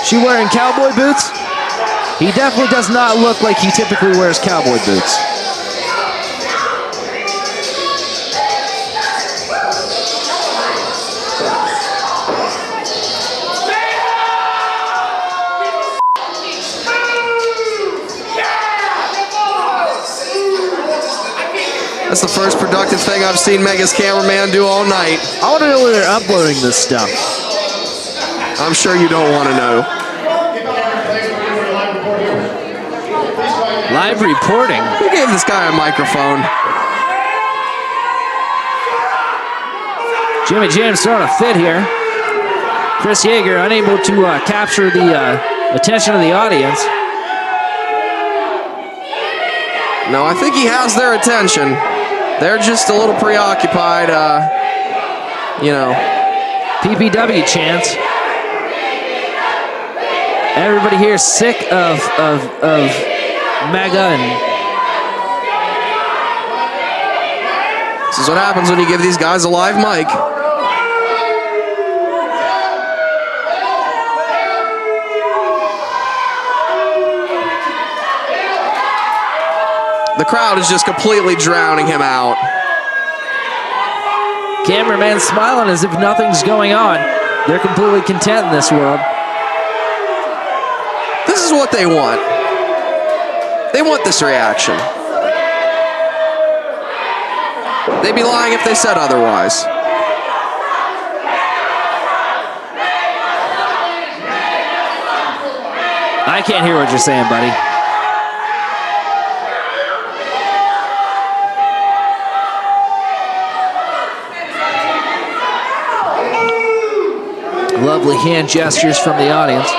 She wearing cowboy boots? He definitely does not look like he typically wears cowboy boots. That's the first productive thing I've seen Mega's cameraman do all night. I want to know where they're uploading this stuff. I'm sure you don't want to know. Live reporting. Who gave this guy a microphone? Jimmy James throwing a fit here. Chris Yeager unable to capture the attention of the audience. No, I think he has their attention. They're just a little preoccupied, you know. PPW chants. Everybody here sick of Mega, and this is what happens when you give these guys a live mic. The crowd is just completely drowning him out. cameraman smiling as if nothing's going on. They're completely content in this world. This is what they want. They want this reaction. They'd be lying if they said otherwise. I can't hear what you're saying, buddy. Lovely hand gestures from the audience.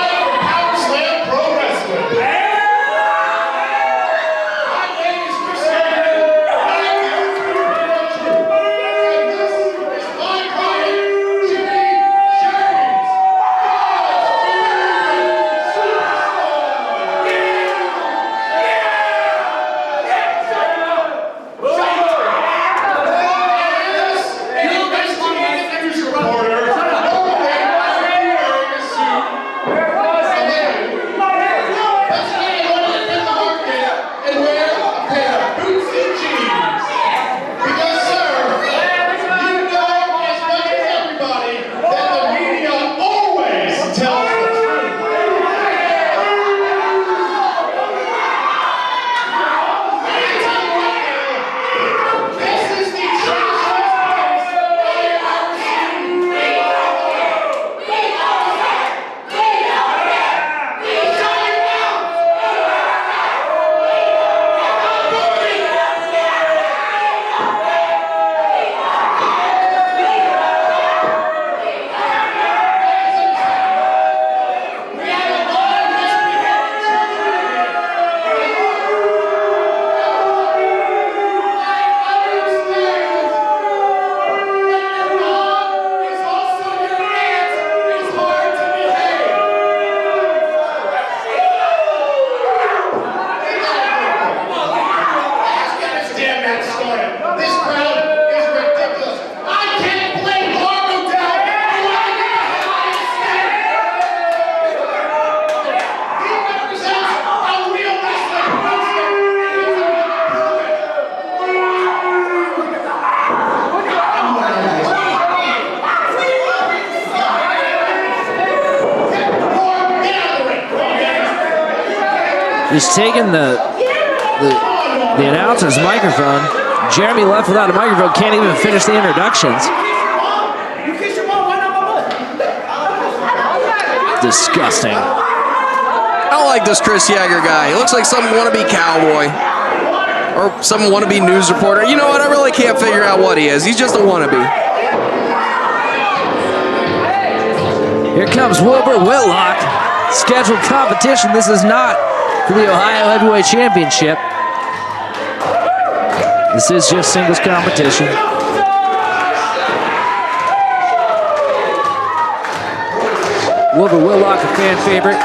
He's taking the announcer's microphone. Jeremy left without a microphone, can't even finish the introductions. Disgusting. I don't like this Chris Yeager guy. He looks like some wannabe cowboy or some wannabe news reporter. You know what? I really can't figure out what he is. He's just a wannabe. Here comes Wilbur Whitlock. Scheduled competition. This is not for the Ohio Heavyweight Championship. This is just singles competition. Wilbur Whitlock, a fan favorite.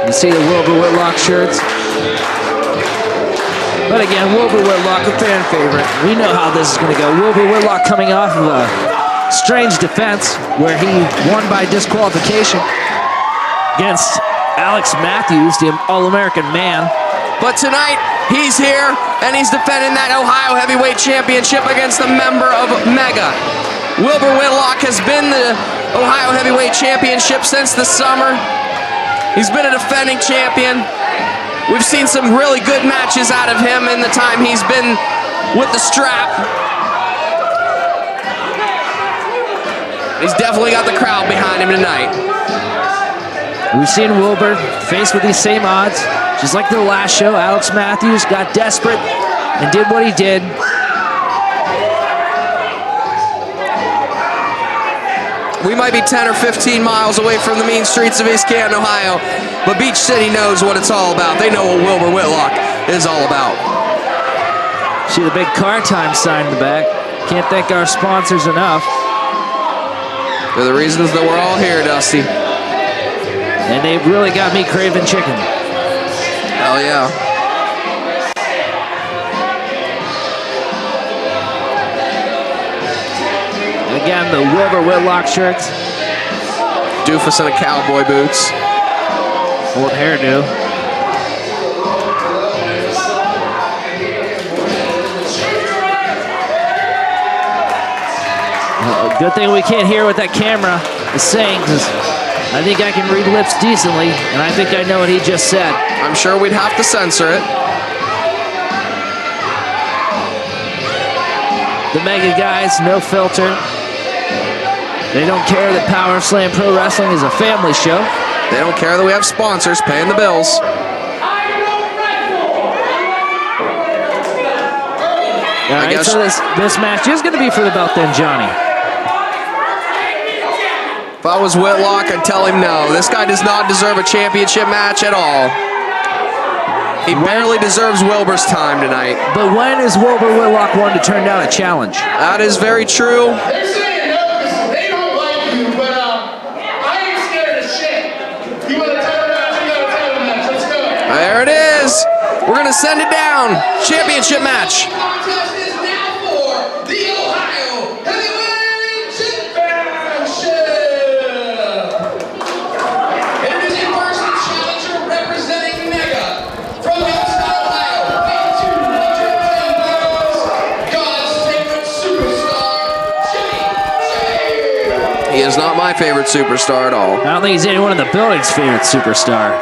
You see the Wilbur Whitlock shirts. But again, Wilbur Whitlock, a fan favorite. We know how this is going to go. Wilbur Whitlock coming off of a strange defense where he won by disqualification against Alex Matthews, the All-American man. But tonight, he's here, and he's defending that Ohio Heavyweight Championship against a member of Mega. Wilbur Whitlock has been the Ohio Heavyweight Championship since the summer. He's been a defending champion. We've seen some really good matches out of him in the time he's been with the strap. He's definitely got the crowd behind him tonight. We've seen Wilbur faced with these same odds. Just like the last show, Alex Matthews got desperate and did what he did. We might be 10 or 15 miles away from the mean streets of East Canton, Ohio, but Beach City knows what it's all about. They know what Wilbur Whitlock is all about. See the big car time sign in the back. Can't thank our sponsors enough. They're the reasons that we're all here, Dusty. And they've really got me craving chicken. Hell yeah. Again, the Wilbur Whitlock shirts. Doofus in a cowboy boots. Old hairdo. Good thing we can't hear what that camera is saying, because I think I can read lips decently, and I think I know what he just said. I'm sure we'd have to censor it. The Mega guys, no filter. They don't care that Power Slam Pro Wrestling is a family show. They don't care that we have sponsors paying the bills. All right, so this match is going to be for the belt then, Johnny. If I was Whitlock, I'd tell him no. This guy does not deserve a championship match at all. He barely deserves Wilbur's time tonight. But when is Wilbur Whitlock one to turn down a challenge? That is very true. They're saying no because they don't like you, but I ain't scared of shit. You want a title match? You got a title match. Let's go. There it is. We're going to send it down. Championship match. The contest is now for the Ohio Heavyweight Championship. Introducing first the challenger representing Mega. From Youngstown, Ohio, weighing 210 pounds, God's favorite superstar, Jimmy James. He is not my favorite superstar at all. I don't think he's anyone in the building's favorite superstar.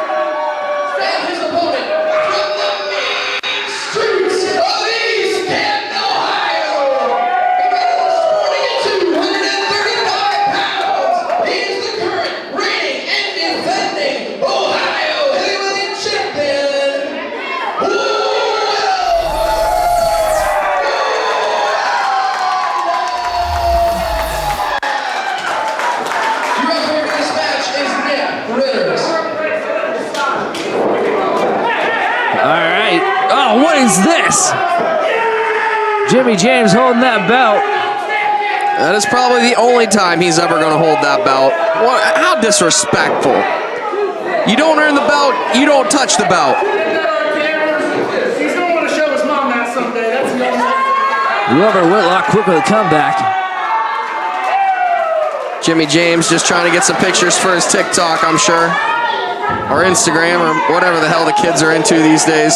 And his opponent from the mean streets of East Canton, Ohio. Weighing 235 pounds, he is the current reigning and defending Ohio Heavyweight Champion. Your referee for this match is Nick Ritters. All right. Oh, what is this? Jimmy James holding that belt. That is probably the only time he's ever going to hold that belt. What, how disrespectful. You don't earn the belt, you don't touch the belt. He's going to want to show his mom that someday. That's the only Wilbur Whitlock quick with a comeback. Jimmy James just trying to get some pictures for his TikTok, I'm sure. Or Instagram, or whatever the hell the kids are into these days.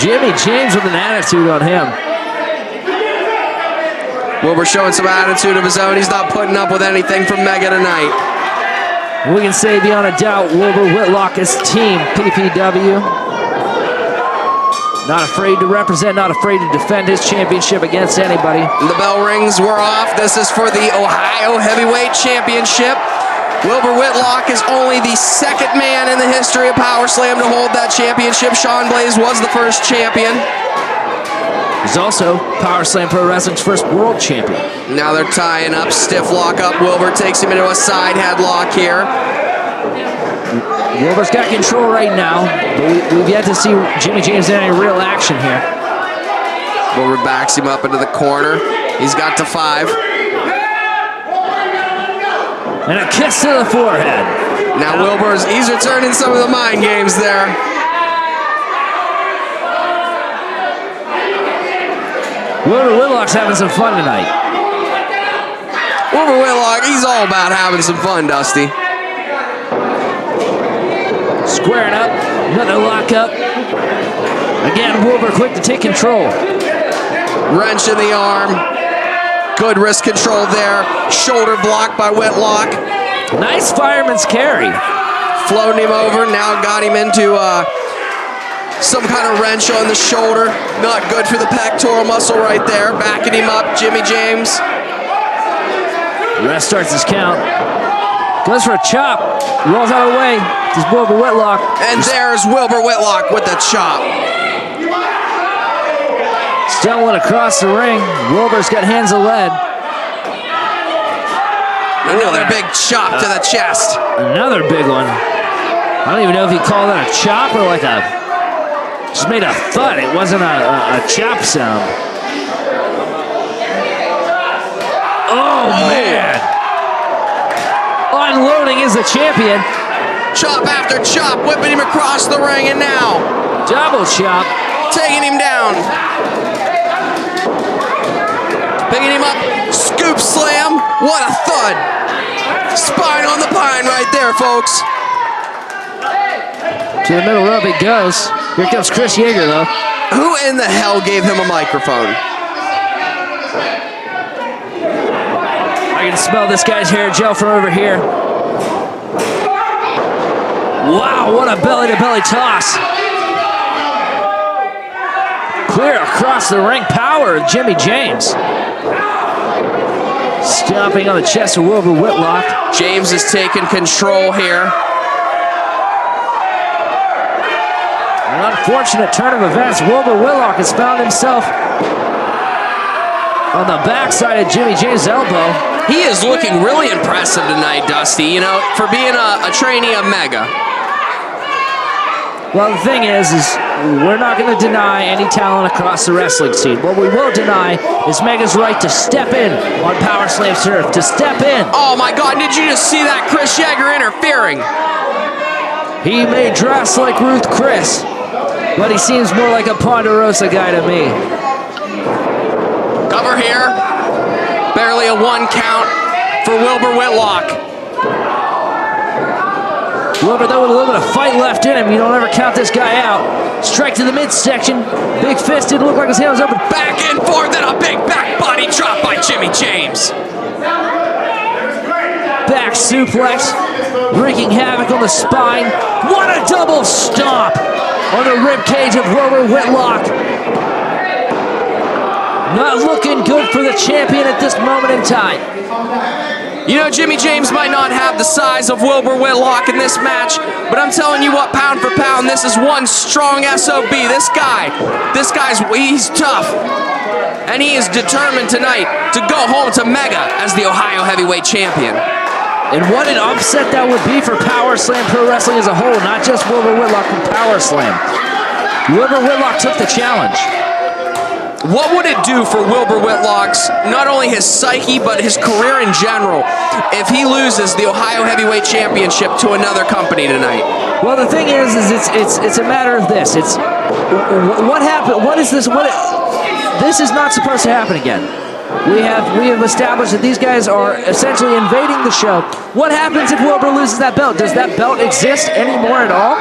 Jimmy James with an attitude on him. Wilbur showing some attitude of his own. He's not putting up with anything from Mega tonight. We can say beyond a doubt, Wilbur Whitlock is team PPW. Not afraid to represent, not afraid to defend his championship against anybody. The bell rings, we're off. This is for the Ohio Heavyweight Championship. Wilbur Whitlock is only the second man in the history of Power Slam to hold that championship. Sean Blaze was the first champion. He's also Power Slam Pro Wrestling's first world champion. Now they're tying up, stiff lock up. Wilbur takes him into a side headlock here. Wilbur's got control right now, but we've yet to see Jimmy James in any real action here. Wilbur backs him up into the corner. He's got to 5. And a kiss to the forehead. Now he's returning some of the mind games there. Wilbur Whitlock's having some fun tonight. Wilbur Whitlock, he's all about having some fun, Dusty. Squaring up, another lockup. Again, Wilbur quick to take control. Wrench in the arm. Good wrist control there. Shoulder block by Whitlock. Nice fireman's carry. Floating him over, now got him into some kind of wrench on the shoulder. Not good for the pectoral muscle right there. Backing him up, Jimmy James. The ref starts his count. Goes for a chop. Rolls out of the way. This is Wilbur Whitlock. And there's Wilbur Whitlock with the chop. Stumbling across the ring. Wilbur's got hands of lead. Another big chop to the chest. Another big one. I don't even know if he called that a chop or like a... Just made a thud. It wasn't a chop sound. Oh, man. Unloading is the champion. Chop after chop, whipping him across the ring, and now double chop. Taking him down. Picking him up, scoop slam. What a thud. Spine on the pine right there, folks. To the middle rope it goes. Here comes Chris Yeager, though. Who in the hell gave him a microphone? I can smell this guy's hair gel from over here. Wow, what a belly-to-belly toss. Clear across the ring power of Jimmy James. Stomping on the chest of Wilbur Whitlock. James is taking control here. An unfortunate turn of events. Wilbur Whitlock has found himself on the backside of Jimmy James' elbow. He is looking really impressive tonight, Dusty, you know, for being a trainee of Mega. Well, the thing is we're not going to deny any talent across the wrestling scene. What we will deny is Mega's right to step in on Power Slam turf, to step in. Oh my God, did you just see that? Chris Yeager interfering. He may dress like Ruth Chris, but he seems more like a Ponderosa guy to me. Cover here. Barely a 1 count for Wilbur Whitlock. Wilbur, though, with a little bit of fight left in him. You don't ever count this guy out. Strike to the midsection. Big fist didn't look like his hand was open. Back and forth and a big back body drop by Jimmy James. Back suplex. Wreaking havoc on the spine. What a double stomp on the ribcage of Wilbur Whitlock. Not looking good for the champion at this moment in time. You know, Jimmy James might not have the size of Wilbur Whitlock in this match, but I'm telling you what, pound for pound, this is one strong SOB. This guy's, he's tough. And he is determined tonight to go home to Mega as the Ohio Heavyweight Champion. And what an upset that would be for Power Slam Pro Wrestling as a whole, not just Wilbur Whitlock from Power Slam. Wilbur Whitlock took the challenge. What would it do for Wilbur Whitlock's, not only his psyche, but his career in general, if he loses the Ohio Heavyweight Championship to another company tonight? Well, the thing is it's a matter of this. It's what happened. What is this? This is not supposed to happen again. We have established that these guys are essentially invading the show. What happens if Wilbur loses that belt? Does that belt exist anymore at all?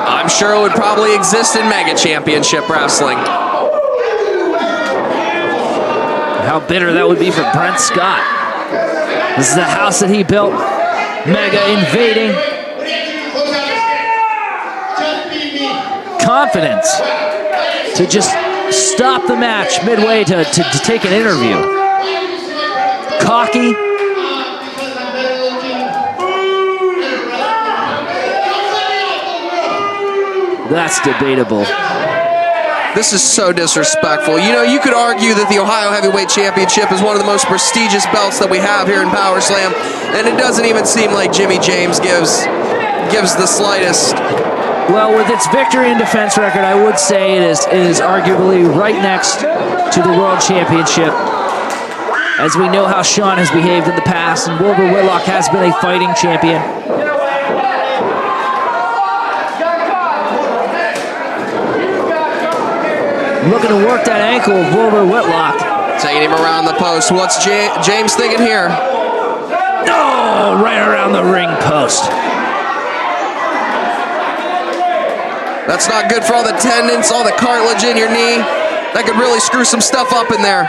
I'm sure it would probably exist in Mega Championship Wrestling. How bitter that would be for Brent Scott. This is the house that he built. Mega invading. Confidence to just stop the match midway to take an interview. Cocky. That's debatable. This is so disrespectful. You know, you could argue that the Ohio Heavyweight Championship is one of the most prestigious belts that we have here in Power Slam, and it doesn't even seem like Jimmy James gives the slightest. Well, with its victory and defense record, I would say it is arguably right next to the World Championship, as we know how Sean has behaved in the past, and Wilbur Whitlock has been a fighting champion. Looking to work that ankle of Wilbur Whitlock. Taking him around the post. What's James thinking here? Oh, right around the ring post. That's not good for all the tendons, all the cartilage in your knee. That could really screw some stuff up in there.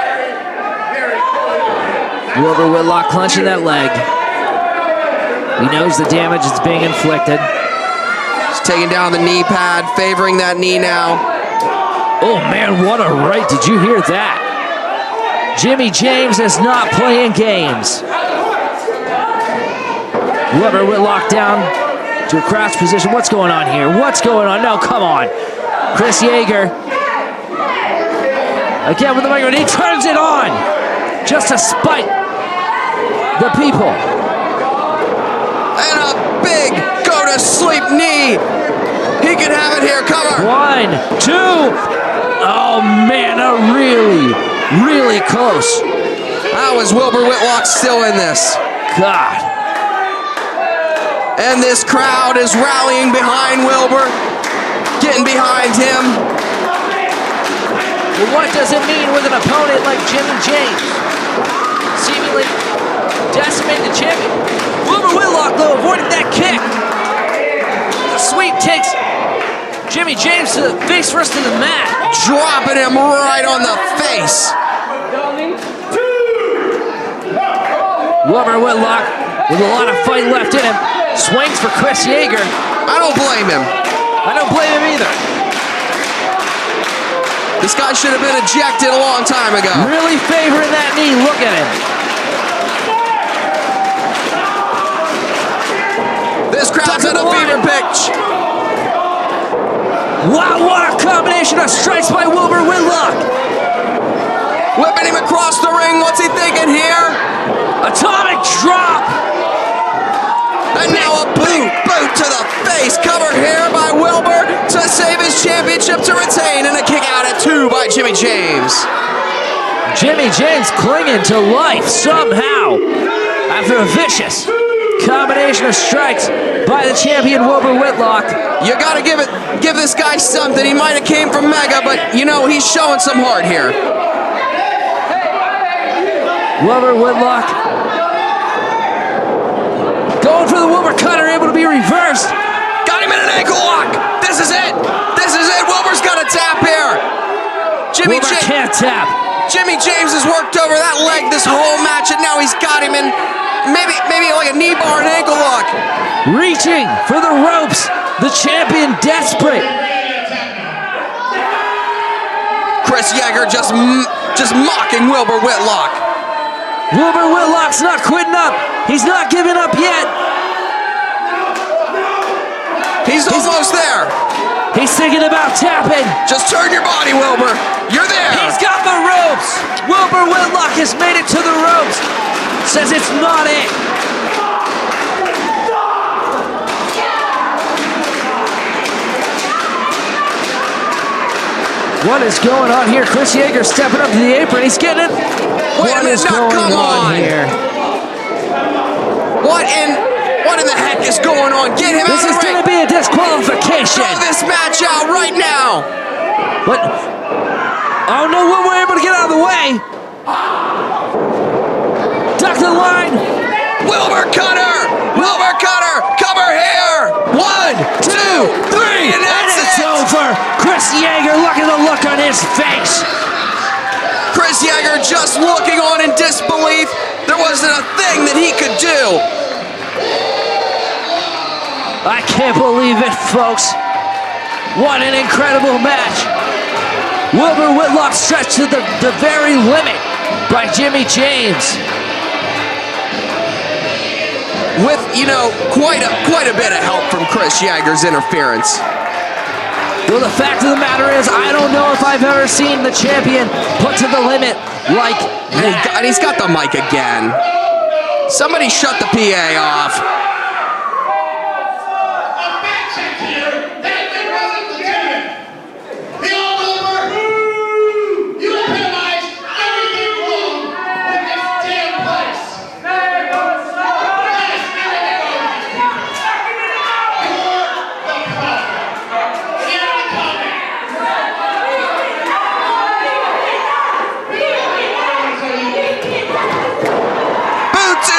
Wilbur Whitlock clenching that leg. He knows the damage that's being inflicted. He's taking down the knee pad, favoring that knee now. Oh man, what a right. Did you hear that? Jimmy James is not playing games. Wilbur Whitlock down to a crouch position. What's going on here? What's going on? No, come on. Chris Yeager. Again with the microphone. He turns it on just to spite the people. And a big go-to-sleep knee. He could have it here. Cover. 1, 2. Oh man, really close. How is Wilbur Whitlock still in this? God. And this crowd is rallying behind Wilbur, getting behind him. Well, what does it mean with an opponent like Jimmy James? Seemingly decimated the champion. Wilbur Whitlock, though, avoided that kick. The sweep takes Jimmy James to the face first to the mat. Dropping him right on the face. Wilbur Whitlock with a lot of fight left in him. Swings for Chris Yeager. I don't blame him. I don't blame him either. This guy should have been ejected a long time ago. Really favoring that knee. Look at him. This crowd's at a fever pitch. Wow, what a combination of strikes by Wilbur Whitlock. Whipping him across the ring. What's he thinking here? Atomic drop. And now a boot to the face. Cover here by Wilbur to save his championship to retain. And a kick out at 2 by Jimmy James. Jimmy James clinging to life somehow after a vicious combination of strikes by the champion Wilbur Whitlock. You gotta give this guy something. He might have came from Mega, but you know, he's showing some heart here. Wilbur Whitlock going for the Wilbur cutter, able to be reversed. Got him in an ankle lock. This is it. This is it. Wilbur's got a tap here. Wilbur can't tap. Jimmy James has worked over that leg this whole match, and now he's got him in maybe like a knee bar and ankle lock. Reaching for the ropes. The champion desperate. Chris Yeager just mocking Wilbur Whitlock. Wilbur Whitlock's not quitting up. He's not giving up yet. He's almost there. He's thinking about tapping. Just turn your body, Wilbur. You're there. He's got the ropes. Wilbur Whitlock has made it to the ropes. Says it's not it. What is going on here? Chris Yeager stepping up to the apron. He's getting it. What is going on here? What in the heck is going on? Get him out of the ring. This is going to be a disqualification. Throw this match out right now. What? Oh no, we're able to get out of the way. Duck the line. Wilbur cutter. Wilbur cutter. Cover here. 1, 2, 3. And it's over. Chris Yeager, look at the look on his face. Chris Yeager just looking on in disbelief. There wasn't a thing that he could do. I can't believe it, folks. What an incredible match. Wilbur Whitlock stretched to the very limit by Jimmy James. With, you know, quite a bit of help from Chris Yeager's interference. Well, the fact of the matter is, I don't know if I've ever seen the champion put to the limit like that. And he's got the mic again. Somebody shut the PA off.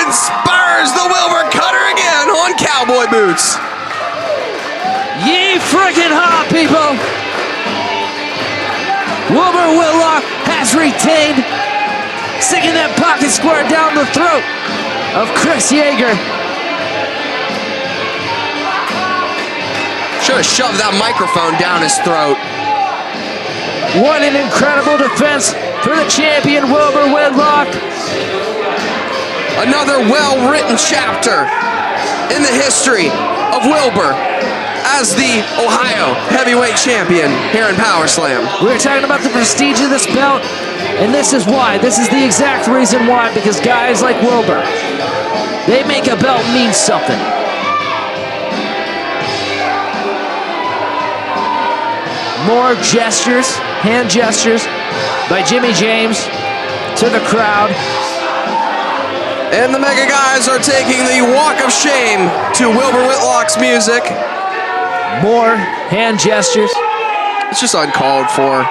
Spurs the Wilbur Cutter again on cowboy boots. Ye freaking hot, people. Wilbur Whitlock has retained, sticking that pocket square down the throat of Chris Yeager. Should have shoved that microphone down his throat. What an incredible defense for the champion, Wilbur Whitlock. Another well-written chapter in the history of Wilbur as the Ohio heavyweight champion here in Power Slam. We were talking about the prestige of this belt, and this is why. This is the exact reason why, because guys like Wilbur, they make a belt mean something. More gestures, hand gestures by Jimmy James to the crowd. And the Mega Guys are taking the walk of shame to Wilbur Whitlock's music. More hand gestures. It's just uncalled for.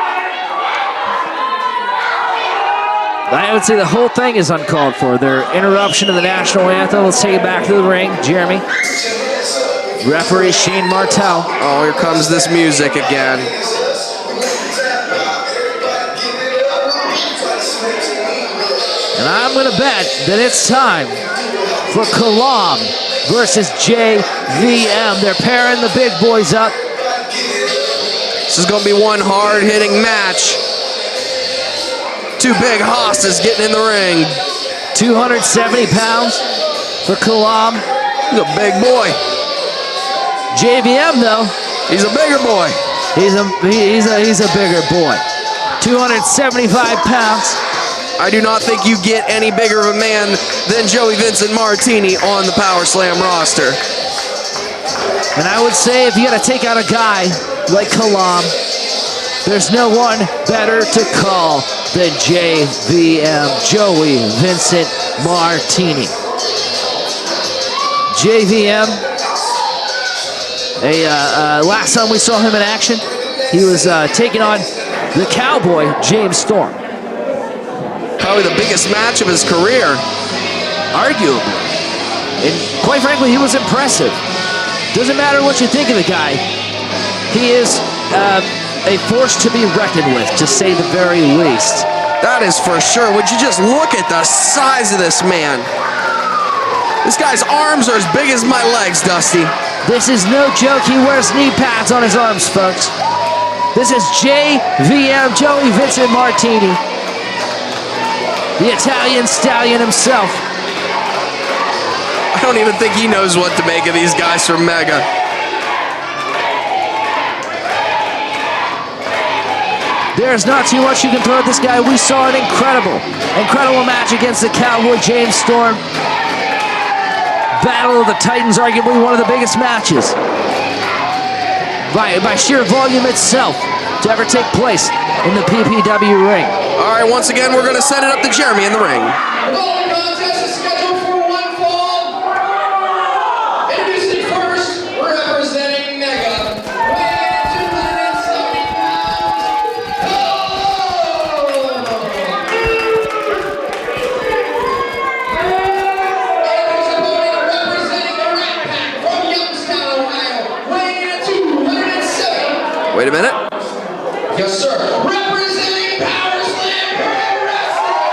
I would say the whole thing is uncalled for. Their interruption of the national anthem. Let's take it back to the ring. Jeremy. Referee Shane Martel. Oh, here comes this music again. And I'm going to bet that it's time for Kalam versus JVM. They're pairing the big boys up. This is going to be one hard-hitting match. Two big hosses getting in the ring. 270 pounds for Kalam. He's a big boy. JVM, though, he's a bigger boy. He's a bigger boy. 275 pounds. I do not think you get any bigger of a man than Joey Vincent Martini on the Power Slam roster. And I would say if you got to take out a guy like Kalam, there's no one better to call than JVM, Joey Vincent Martini. JVM, last time we saw him in action, he was taking on the Cowboy, James Storm. Probably the biggest match of his career. Arguably. And quite frankly, he was impressive. Doesn't matter what you think of the guy. He is a force to be reckoned with, to say the very least. That is for sure. Would you just look at the size of this man? This guy's arms are as big as my legs, Dusty. This is no joke. He wears knee pads on his arms, folks. This is JVM, Joey Vincent Martini. The Italian stallion himself. I don't even think he knows what to make of these guys from Mega. There's not too much you can throw at this guy. We saw an incredible match against the Cowboy, James Storm. Battle of the Titans, arguably one of the biggest matches by sheer volume itself to ever take place in the PPW ring. All right, once again, we're going to set it up to Jeremy in the ring. The following contest is scheduled for one fall. Introducing first, representing Mega, weighing 270 pounds, Kalam. And his opponent representing the Rat Pack from Youngstown, Ohio, weighing in at 270. Wait a minute. Yes, sir. Representing Power Slam Pro Wrestling.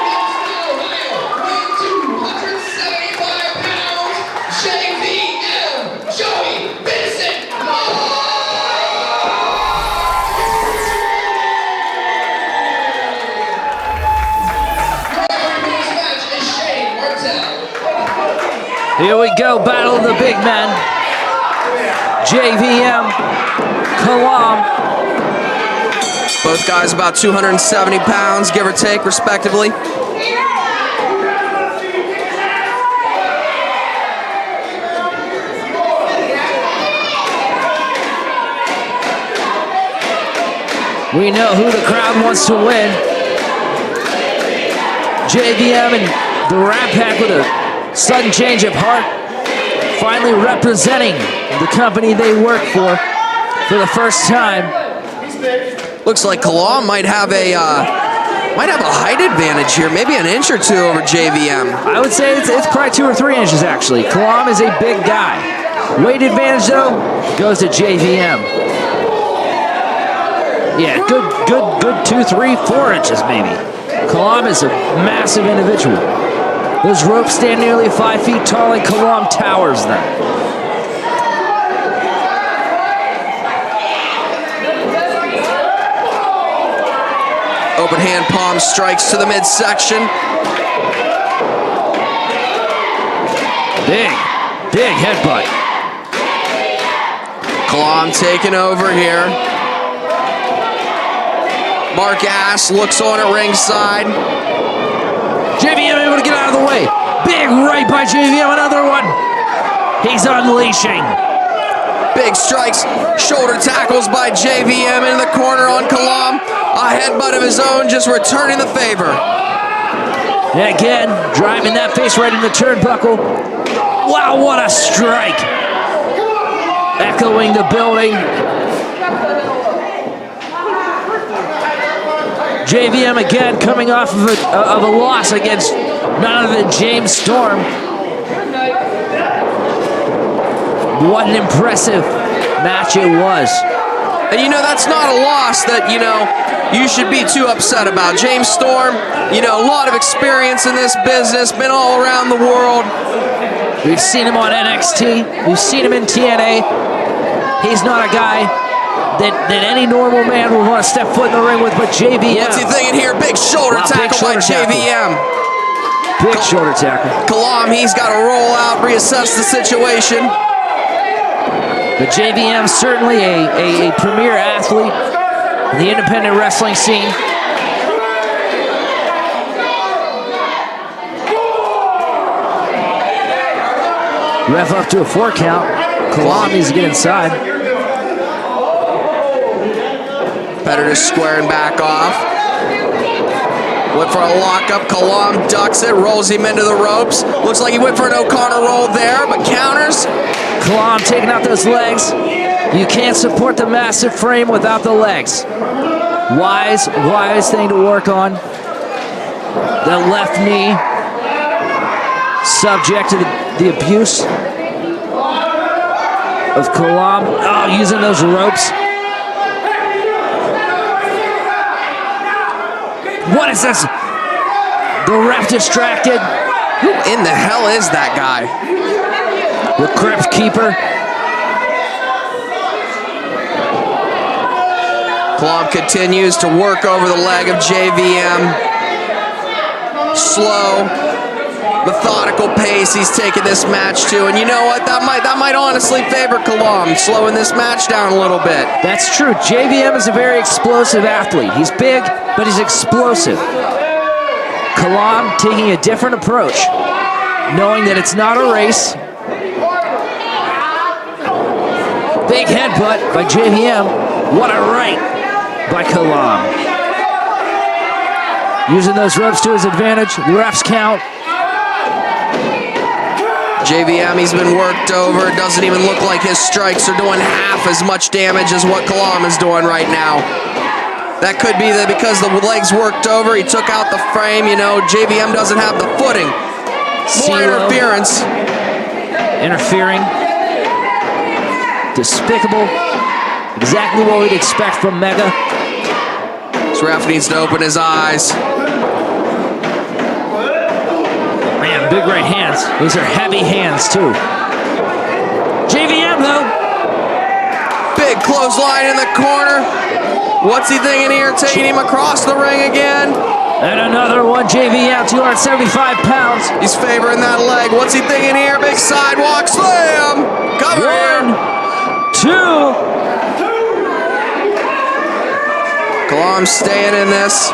Youngstown, Ohio, weighing 275 Here we go, battle of the big men. JVM, Kalam. Both guys about 270 pounds, give or take, respectively. We know who the crowd wants to win. JVM and the Rat Pack with a sudden change of heart, finally representing the company they work for the first time. Looks like Kalam might have a height advantage here, maybe an inch or two over JVM. I would say it's probably 2 or 3 inches actually. Kalam is a big guy. Weight advantage though goes to JVM. Yeah, good 2, 3, 4 inches maybe. Kalam is a massive individual. Those ropes stand nearly 5 feet tall and Kalam towers them. Open hand palm strikes to the midsection. Big headbutt. Kalam taking over here. Mark Ass looks on at ringside. JVM able to get out of the way. Big right by JVM, another one. He's unleashing. Big strikes, shoulder tackles by JVM in the corner on Kalam. A headbutt of his own, just returning the favor. And again, driving that face right in the turnbuckle. Wow, what a strike. Echoing the building. JVM again coming off of a loss against none other than James Storm. What an impressive match it was. And you know, that's not a loss that, you should be too upset about. James Storm, a lot of experience in this business, been all around the world. We've seen him on NXT. We've seen him in TNA. He's not a guy that any normal man would want to step foot in the ring with, but JVM. What's he thinking here? Big shoulder tackle by JVM. Big shoulder tackle. Kalam, he's got to roll out, reassess the situation. But JVM certainly a premier athlete in the independent wrestling scene. Ref up to a 4 count. Kalam needs to get inside. Competitor squaring back off. Went for a lockup. Kalam ducks it, rolls him into the ropes. Looks like he went for an O'Connor roll there, but counters. Kalam taking out those legs. You can't support the massive frame without the legs. Wise thing to work on. The left knee, subject to the abuse of Kalam. Oh, using those ropes. What is this? The ref distracted. Who in the hell is that guy? The Crypt Keeper. Kalam continues to work over the leg of JVM. Slow, methodical pace he's taking this match to, and you know what? That might honestly favor Kalam, slowing this match down a little bit. That's true. JVM is a very explosive athlete. He's big, but he's explosive. Kalam taking a different approach, knowing that it's not a race. Big headbutt by JVM. What a right by Kalam. Using those ropes to his advantage. The refs count. JVM, he's been worked over. It doesn't even look like his strikes are doing half as much damage as what Kalam is doing right now. That could be that because the legs worked over, he took out the frame. JVM doesn't have the footing. More interference. Interfering. Despicable. Exactly what we'd expect from Mega. This ref needs to open his eyes. Man, big right hands. Those are heavy hands, too. JVM, though. Big clothesline in the corner. What's he thinking here? Taking him across the ring again. And another one, JVM, 275 pounds. He's favoring that leg. What's he thinking here? Big sidewalk slam. Cover here. 1, 2. Kalam staying in this.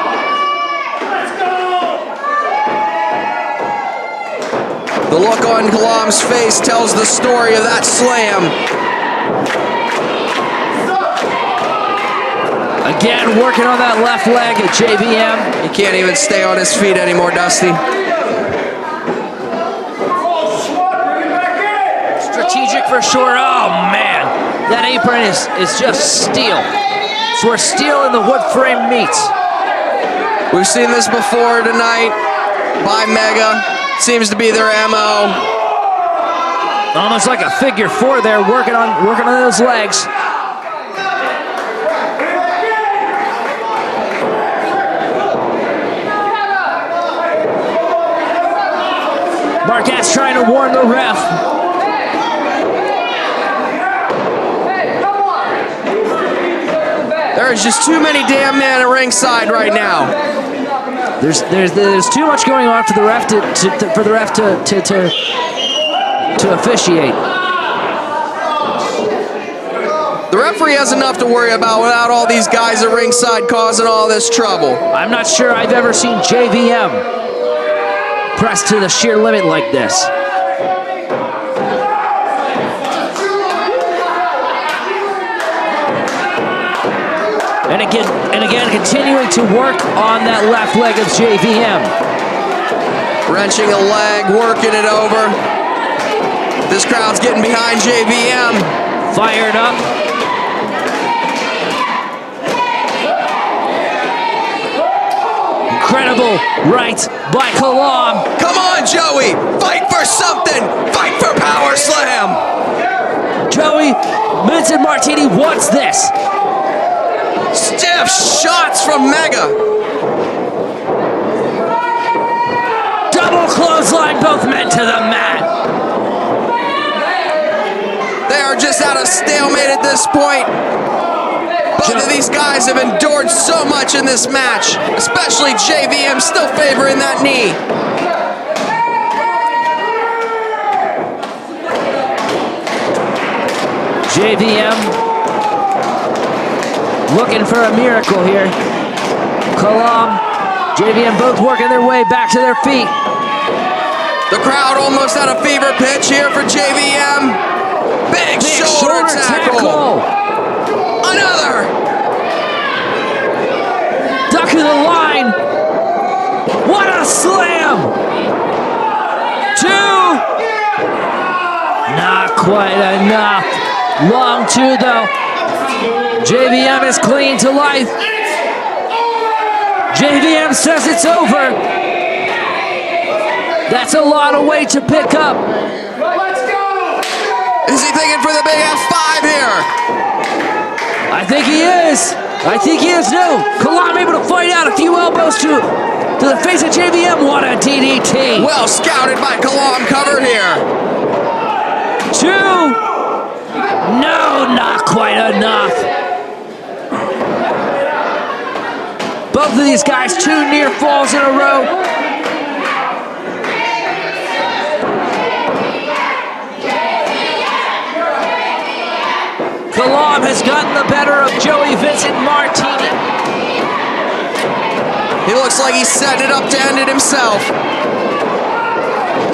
The look on Kalam's face tells the story of that slam. Again, working on that left leg at JVM. He can't even stay on his feet anymore, Dusty. Strategic for sure. Oh, man. That apron is just steel. It's where steel and the wood frame meets. We've seen this before tonight by Mega. Seems to be their MO. Almost like a figure four there, working on those legs. Marquez trying to warn the ref. There is just too many damn men at ringside right now. There's too much going on for the ref to officiate. The referee has enough to worry about without all these guys at ringside causing all this trouble. I'm not sure I've ever seen JVM pressed to the sheer limit like this. And again, continuing to work on that left leg of JVM. Wrenching a leg, working it over. This crowd's getting behind JVM. Fired up. Incredible right by Kalam. Come on, Joey. Fight for something. Fight for power slam. Joey Vincent Martini wants this. Stiff shots from Mega. Double clothesline, both men to the mat. They are just at a stalemate at this point. Both of these guys have endured so much in this match, especially JVM still favoring that knee. JVM looking for a miracle here. Kalam, JVM both working their way back to their feet. The crowd almost at a fever pitch here for JVM. Big shoulder tackle. Another. Duck to the line. What a slam. 2. Not quite enough. Long 2 though. JVM is clinging to life. JVM says it's over. That's a lot of weight to pick up. Is he thinking for the big F5 here? I think he is. I think he is now. Kalam able to fight out a few elbows to the face of JVM. What a DDT. Well scouted by Kalam, covered here. 2. No, not quite enough. Both of these guys, 2 near falls in a row. Kalam has gotten the better of Joey Vincent Martini. He looks like he's setting it up to end it himself.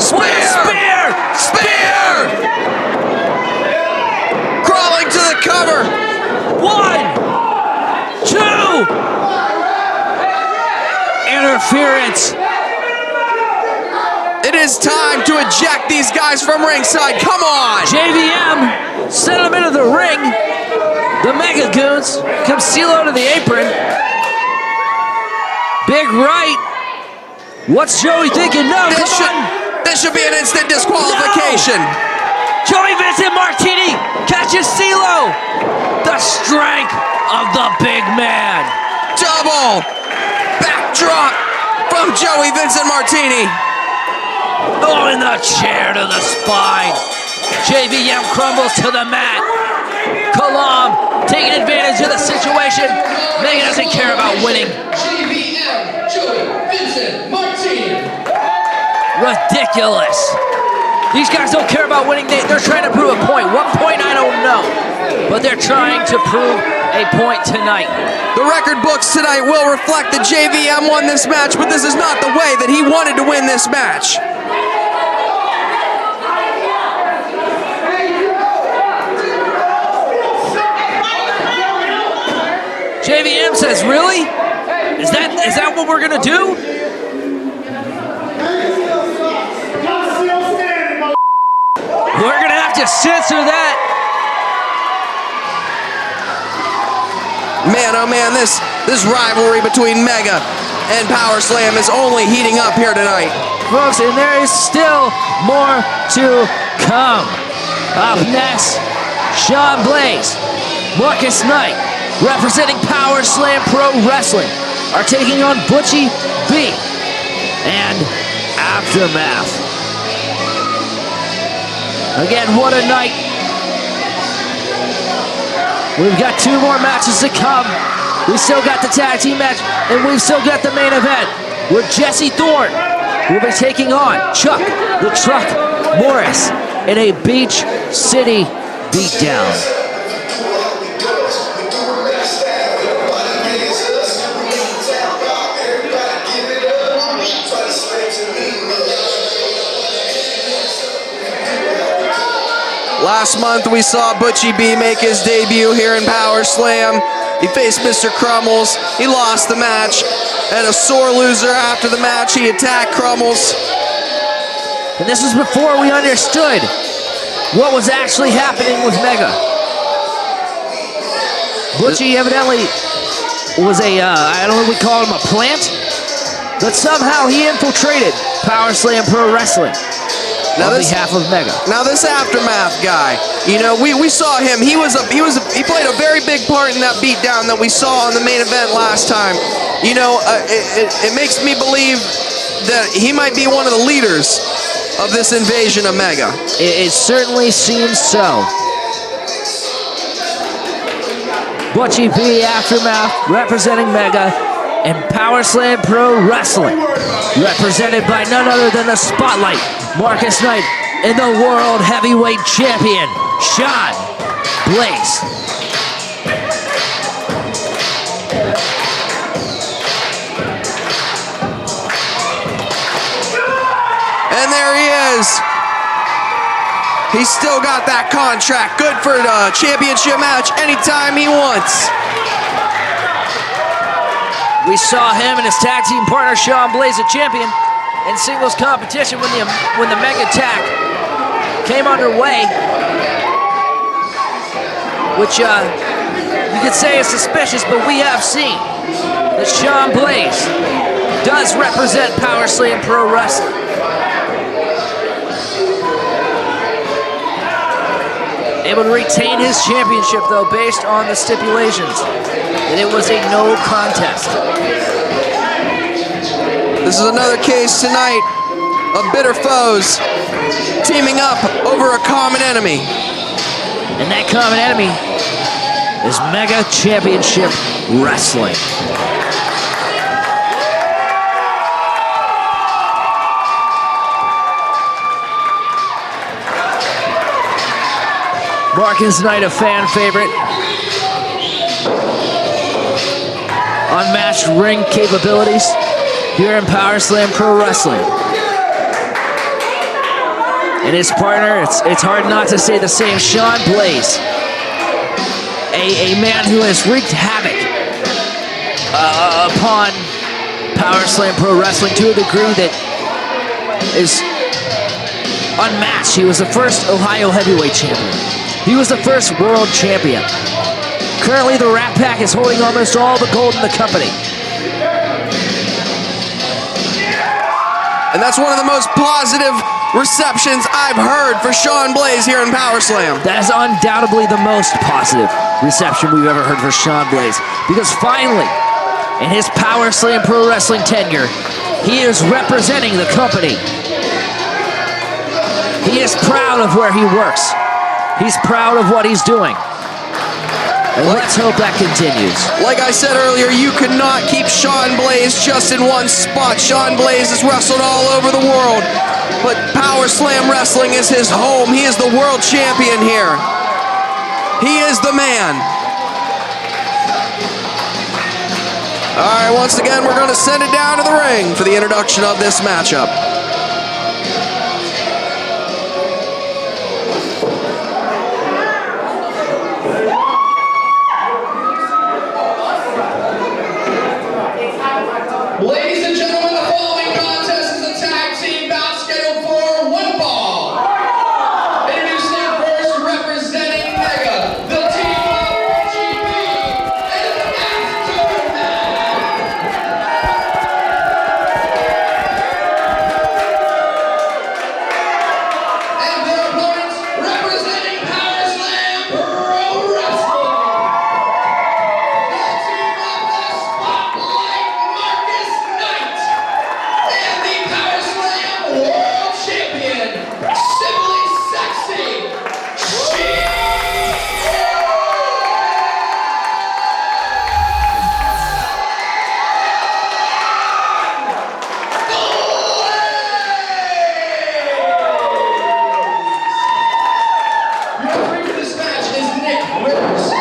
Spear! Spear! Crawling to the cover. 1, 2. Interference. It is time to eject these guys from ringside. Come on! JVM sent him into the ring. The Mega Goons come seal out of the apron. Big right. What's Joey thinking? No, This should be an instant disqualification. No. Joey Vincent Martini catches CeeLo. The strength of the big man. Double backdrop from Joey Vincent Martini. Oh, in the chair to the spine. JVM crumbles to the mat. Kalam taking advantage of the situation. Mega doesn't care about winning. JVM, Joey Ridiculous. These guys don't care about winning. They're trying to prove a point. What point, I don't know. But they're trying to prove a point tonight. The record books tonight will reflect that JVM won this match, but this is not the way that he wanted to win this match. JVM says, really? Is that what we're gonna do? We're gonna have to censor that. Man, oh man, this rivalry between Mega and Power Slam is only heating up here tonight. Folks, and there is still more to come. Up next, Sean Blaze, Marcus Knight, representing Power Slam Pro Wrestling, are taking on Butchie B and Aftermath. Again, what a night. We've got 2 more matches to come. We still got the tag team match, and we've still got the main event, where Jesse Thorne will be taking on Chuck the Truck Morris in a Beach City beatdown. Last month we saw Butchie B make his debut here in Power Slam. He faced Mr. Crummels. He lost the match. And a sore loser after the match, he attacked Crummels. And this was before we understood what was actually happening with Mega. Butchie evidently was I don't know if we call him a plant, but somehow he infiltrated Power Slam Pro Wrestling. On behalf of Mega. Now this Aftermath guy, you know, we saw him. He played a very big part in that beatdown that we saw on the main event last time. You know, it makes me believe that he might be one of the leaders of this invasion of Mega. It certainly seems so. Butchie B, Aftermath, representing Mega, and Power Slam Pro Wrestling, represented by none other than the Spotlight, Marcus Knight, and the World Heavyweight Champion, Sean Blaze. And there he is. He's still got that contract. Good for the championship match anytime he wants. We saw him and his tag team partner, Sean Blaze, a champion, in singles competition when the Mega Attack came underway, which you could say is suspicious, but we have seen that Sean Blaze does represent Power Slam Pro Wrestling. Able to retain his championship, though, based on the stipulations, and it was a no contest. This is another case tonight of bitter foes teaming up over a common enemy. And that common enemy is Mega Championship Wrestling. Marcus Knight, a fan favorite. Unmatched ring capabilities here in Power Slam Pro Wrestling. And his partner, it's hard not to say the same, Sean Blaze. A man who has wreaked havoc upon Power Slam Pro Wrestling to a degree that is unmatched. He was the first Ohio heavyweight champion. He was the first world champion. Currently, the Rat Pack is holding almost all the gold in the company. And that's one of the most positive receptions I've heard for Sean Blaze here in Power Slam. That is undoubtedly the most positive reception we've ever heard for Sean Blaze. Because finally, in his Power Slam Pro Wrestling tenure, he is representing the company. He is proud of where he works. He's proud of what he's doing. And let's hope that continues. Like I said earlier, you could not keep Sean Blaze just in one spot. Sean Blaze has wrestled all over the world, but Power Slam Wrestling is his home. He is the world champion here. He is the man. All right, once again, we're going to send it down to the ring for the introduction of this matchup. Ladies and gentlemen, the following contest is a tag team bout scheduled for one fall. Introducing first, representing Mega, the team of GB and Aftermath. And their opponents, representing Power Slam Pro Wrestling. The team of the Spotlight Marcus Knight and the Power Slam World Champion, Simply Sexy, Your referee for this match is Nick Rivers.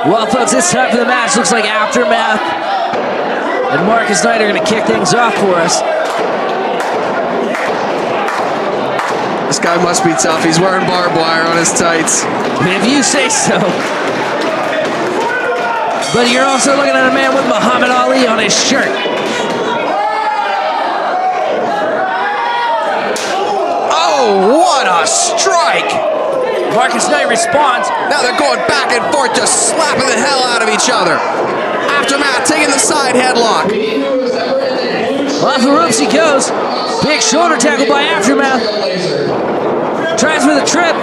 Well, folks, it's time for the match. Looks like Aftermath and Marcus Knight are going to kick things off for us. This guy must be tough. He's wearing barbed wire on his tights. If you say so. But you're also looking at a man with Muhammad Ali on his shirt. Oh, what a strike! Marcus Knight responds. Now they're going back and forth, just slapping the hell out of each other. Aftermath taking the side headlock. Off the ropes he goes. Big shoulder tackle by Aftermath. Tries with a trip.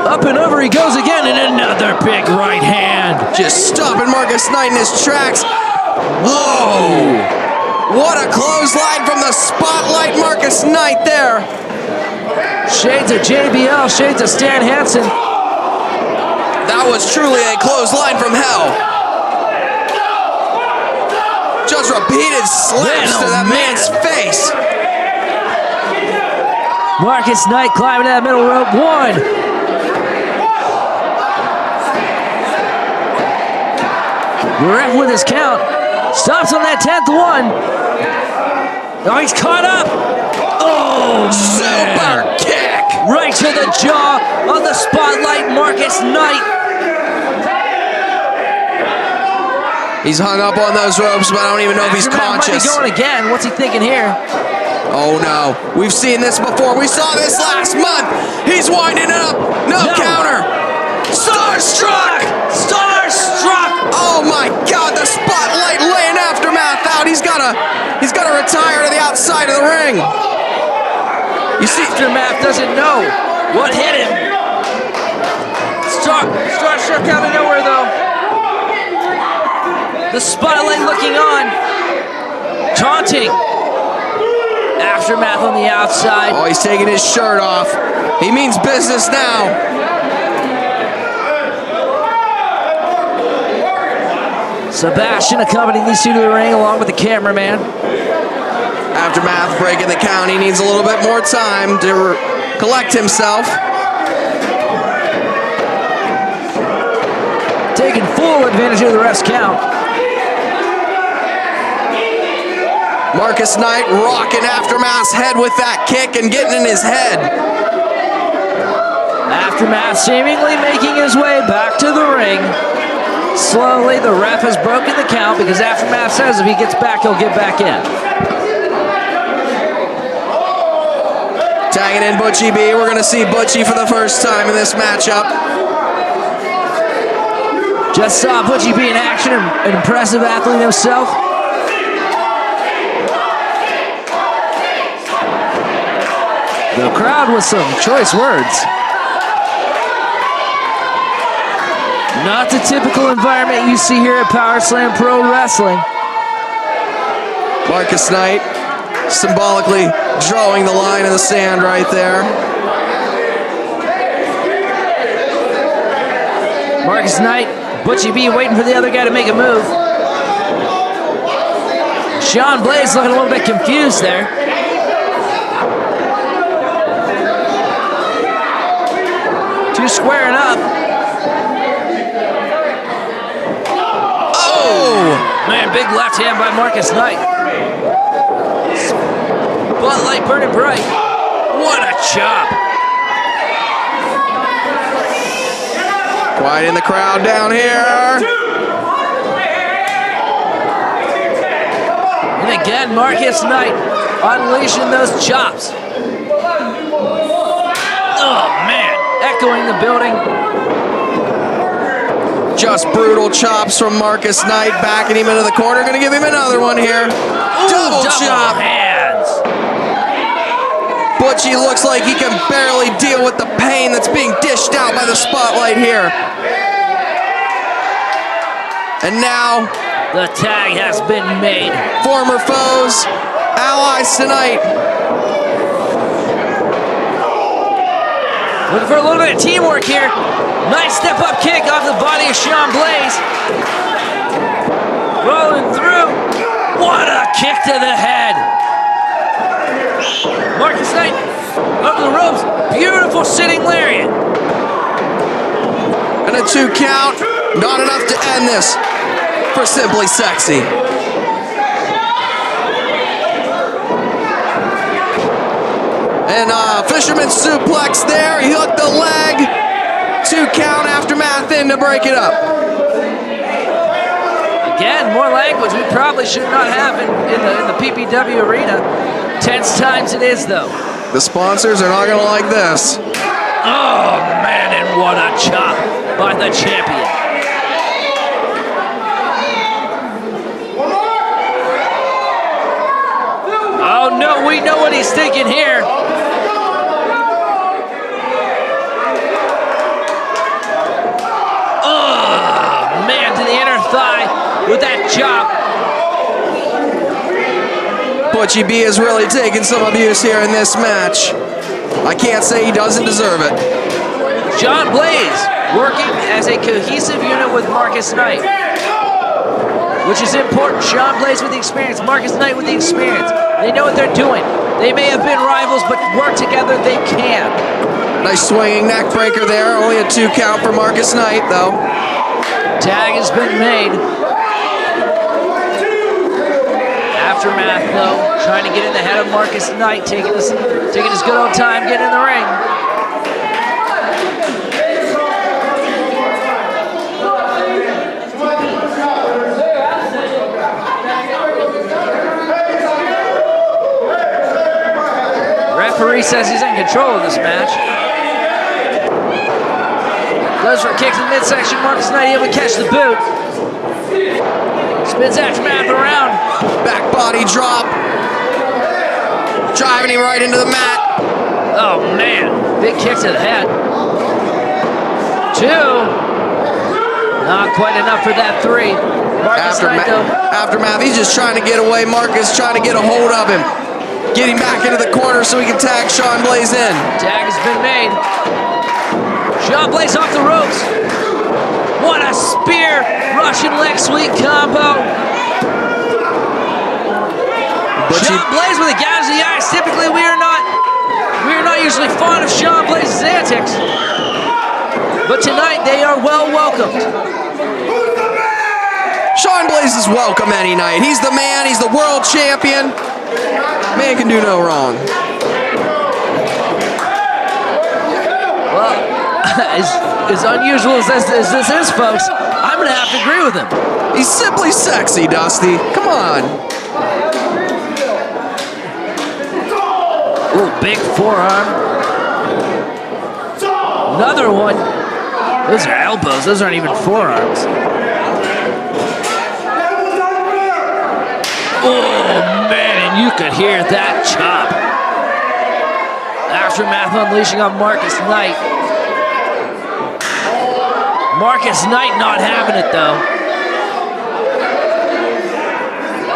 Up and over he goes again, and another big right hand. Just stopping Marcus Knight in his tracks. Whoa! What a clothesline from the Spotlight Marcus Knight there. Shades of JBL, shades of Stan Hansen. That was truly a clothesline from hell. Just repeated slaps to that man's face. Marcus Knight climbing that middle rope. One. Ref with his count. Stops on that 10th one. Oh, he's caught up. Oh, Super kick. Right to the jaw of the Spotlight Marcus Knight. He's hung up on those ropes, but I don't even know if he's Aftermath conscious. might be going again. What's he thinking here? Oh no, we've seen this before. We saw this last month. He's winding it up. No counter. Starstruck. Starstruck. Oh my God, the Spotlight laying Aftermath out. He's gotta retire to the outside of the ring. You see, Aftermath doesn't know what hit him. Starstruck out of nowhere though. The Spotlight looking on, taunting. Aftermath on the outside. Oh, he's taking his shirt off. He means business now. Sebastian accompanying these two to the ring along with the cameraman. Aftermath breaking the count. He needs a little bit more time to collect himself. Taking full advantage of the ref's count. Marcus Knight rocking Aftermath's head with that kick and getting in his head. Aftermath seemingly making his way back to the ring. Slowly, the ref has broken the count because Aftermath says if he gets back, he'll get back in. Tagging in Butchie B. We're going to see Butchie for the first time in this matchup. Just saw Butchie B in action, an impressive athlete himself. The crowd with some choice words. Not the typical environment you see here at Power Slam Pro Wrestling. Marcus Knight symbolically drawing the line in the sand right there. Marcus Knight, Butchie B waiting for the other guy to make a move. Sean Blaze looking a little bit confused there. Two squaring up. Oh! Man, big left hand by Marcus Knight. Spotlight burning bright. What a chop. Quiet in the crowd down here. And again, Marcus Knight unleashing those chops. Oh, man. Echoing the building. Just brutal chops from Marcus Knight, backing him into the corner. Gonna give him another one here. Double chop. Hands. Butchie looks like he can barely deal with the pain that's being dished out by the spotlight here. And now, the tag has been made. Former foes, allies tonight. Looking for a little bit of teamwork here. Nice step-up kick off the body of Sean Blaze. Rolling through. What a kick to the head. Marcus Knight up the ropes. Beautiful sitting lariat. And a 2 count. Not enough to end this for Simply Sexy. And fisherman suplex there. He hooked the leg. 2 count aftermath in to break it up. Again, more language we probably should not have in the PPW arena. Tense times it is, though. The sponsors are not going to like this. Oh, man, and what a chop by the champion. Oh, no, we know what he's thinking here. Oh, man, to the inner thigh with that chop. Butchie B is really taking some abuse here in this match. I can't say he doesn't deserve it. Sean Blaze working as a cohesive unit with Marcus Knight, which is important. Sean Blaze with the experience, Marcus Knight with the experience. They know what they're doing. They may have been rivals, but work together they can. Nice swinging neck breaker there. Only a 2 count for Marcus Knight, though. Tag has been made. Aftermath, though, trying to get in the head of Marcus Knight, taking his good old time getting in the ring. Referee says he's in control of this match. Goes for a kick to the midsection. Marcus Knight able to catch the boot. Spins Aftermath around. Back body drop. Driving him right into the mat. Oh, man. Big kick to the head. 2. Not quite enough for that 3. Marcus Knight, though. Aftermath, he's just trying to get away. Marcus trying to get a hold of him. Getting back into the corner so he can tag Sean Blaze in. Tag has been made. Sean Blaze off the ropes. What a spear. Russian leg sweep combo. Sean Blaze with a gouge in the eyes. Typically, we are not usually fond of Sean Blaze's antics, but tonight they are well welcomed. Sean Blaze is welcome any night. He's the man. He's the world champion. Man can do no wrong. Well, as unusual as this is, folks, I'm going to have to agree with him. He's simply sexy, Dusty. Come on. Ooh, big forearm. Another one. Those are elbows. Those aren't even forearms. Oh, man, and you could hear that chop. Aftermath unleashing on Marcus Knight. Marcus Knight not having it, though.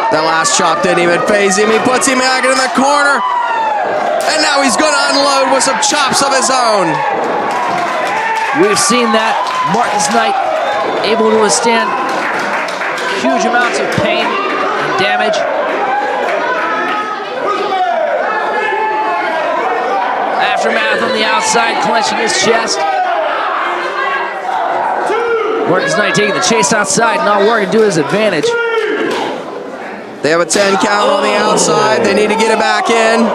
That last chop didn't even faze him. He puts him back in the corner. And now he's going to unload with some chops of his own. We've seen that. Marcus Knight able to withstand huge amounts of pain and damage. Aftermath on the outside, clenching his chest. Marcus Knight taking the chase outside, not working to his advantage. They have a 10 count on the outside. They need to get it back in.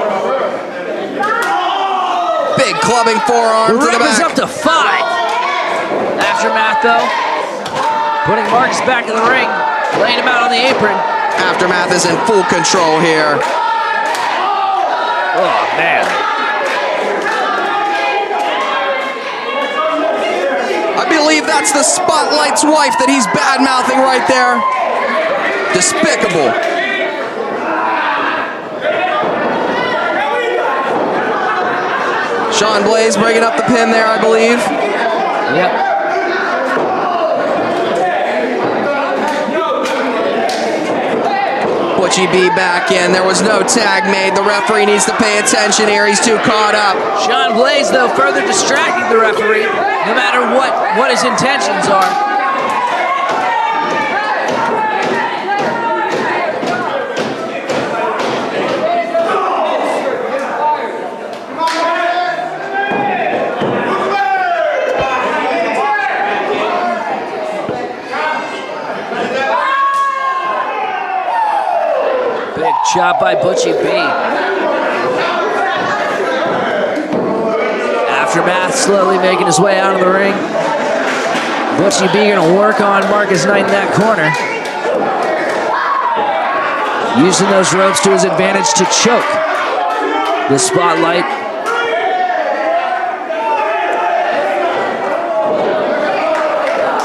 Big clubbing forearm to the back. Up to 5. Aftermath, though, putting Marcus back in the ring, laying him out on the apron. Aftermath is in full control here. Oh, man. I believe that's the Spotlight's wife that he's bad-mouthing right there. Despicable. Sean Blaze breaking up the pin there, I believe. Yep. Butchie B back in. There was no tag made. The referee needs to pay attention here. He's too caught up. Sean Blaze, though, further distracting the referee, no matter what his intentions are. Big chop by Butchie B. Aftermath slowly making his way out of the ring. Butchie B gonna work on Marcus Knight in that corner. Using those ropes to his advantage to choke the Spotlight.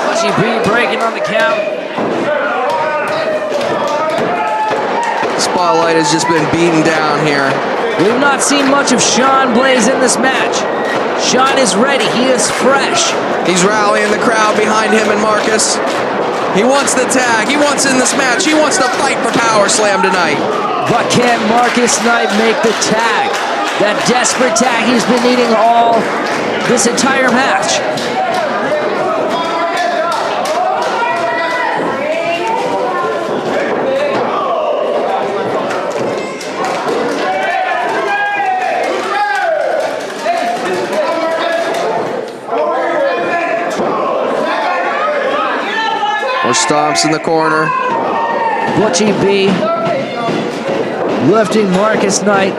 Butchie B breaking on the count. Spotlight has just been beaten down here. We've not seen much of Sean Blaze in this match. Sean is ready, he is fresh. He's rallying the crowd behind him and Marcus. He wants the tag, he wants in this match, he wants to fight for Power Slam tonight. But can Marcus Knight make the tag? That desperate tag he's been needing all this entire match. More stomps in the corner. Butchie B lifting Marcus Knight.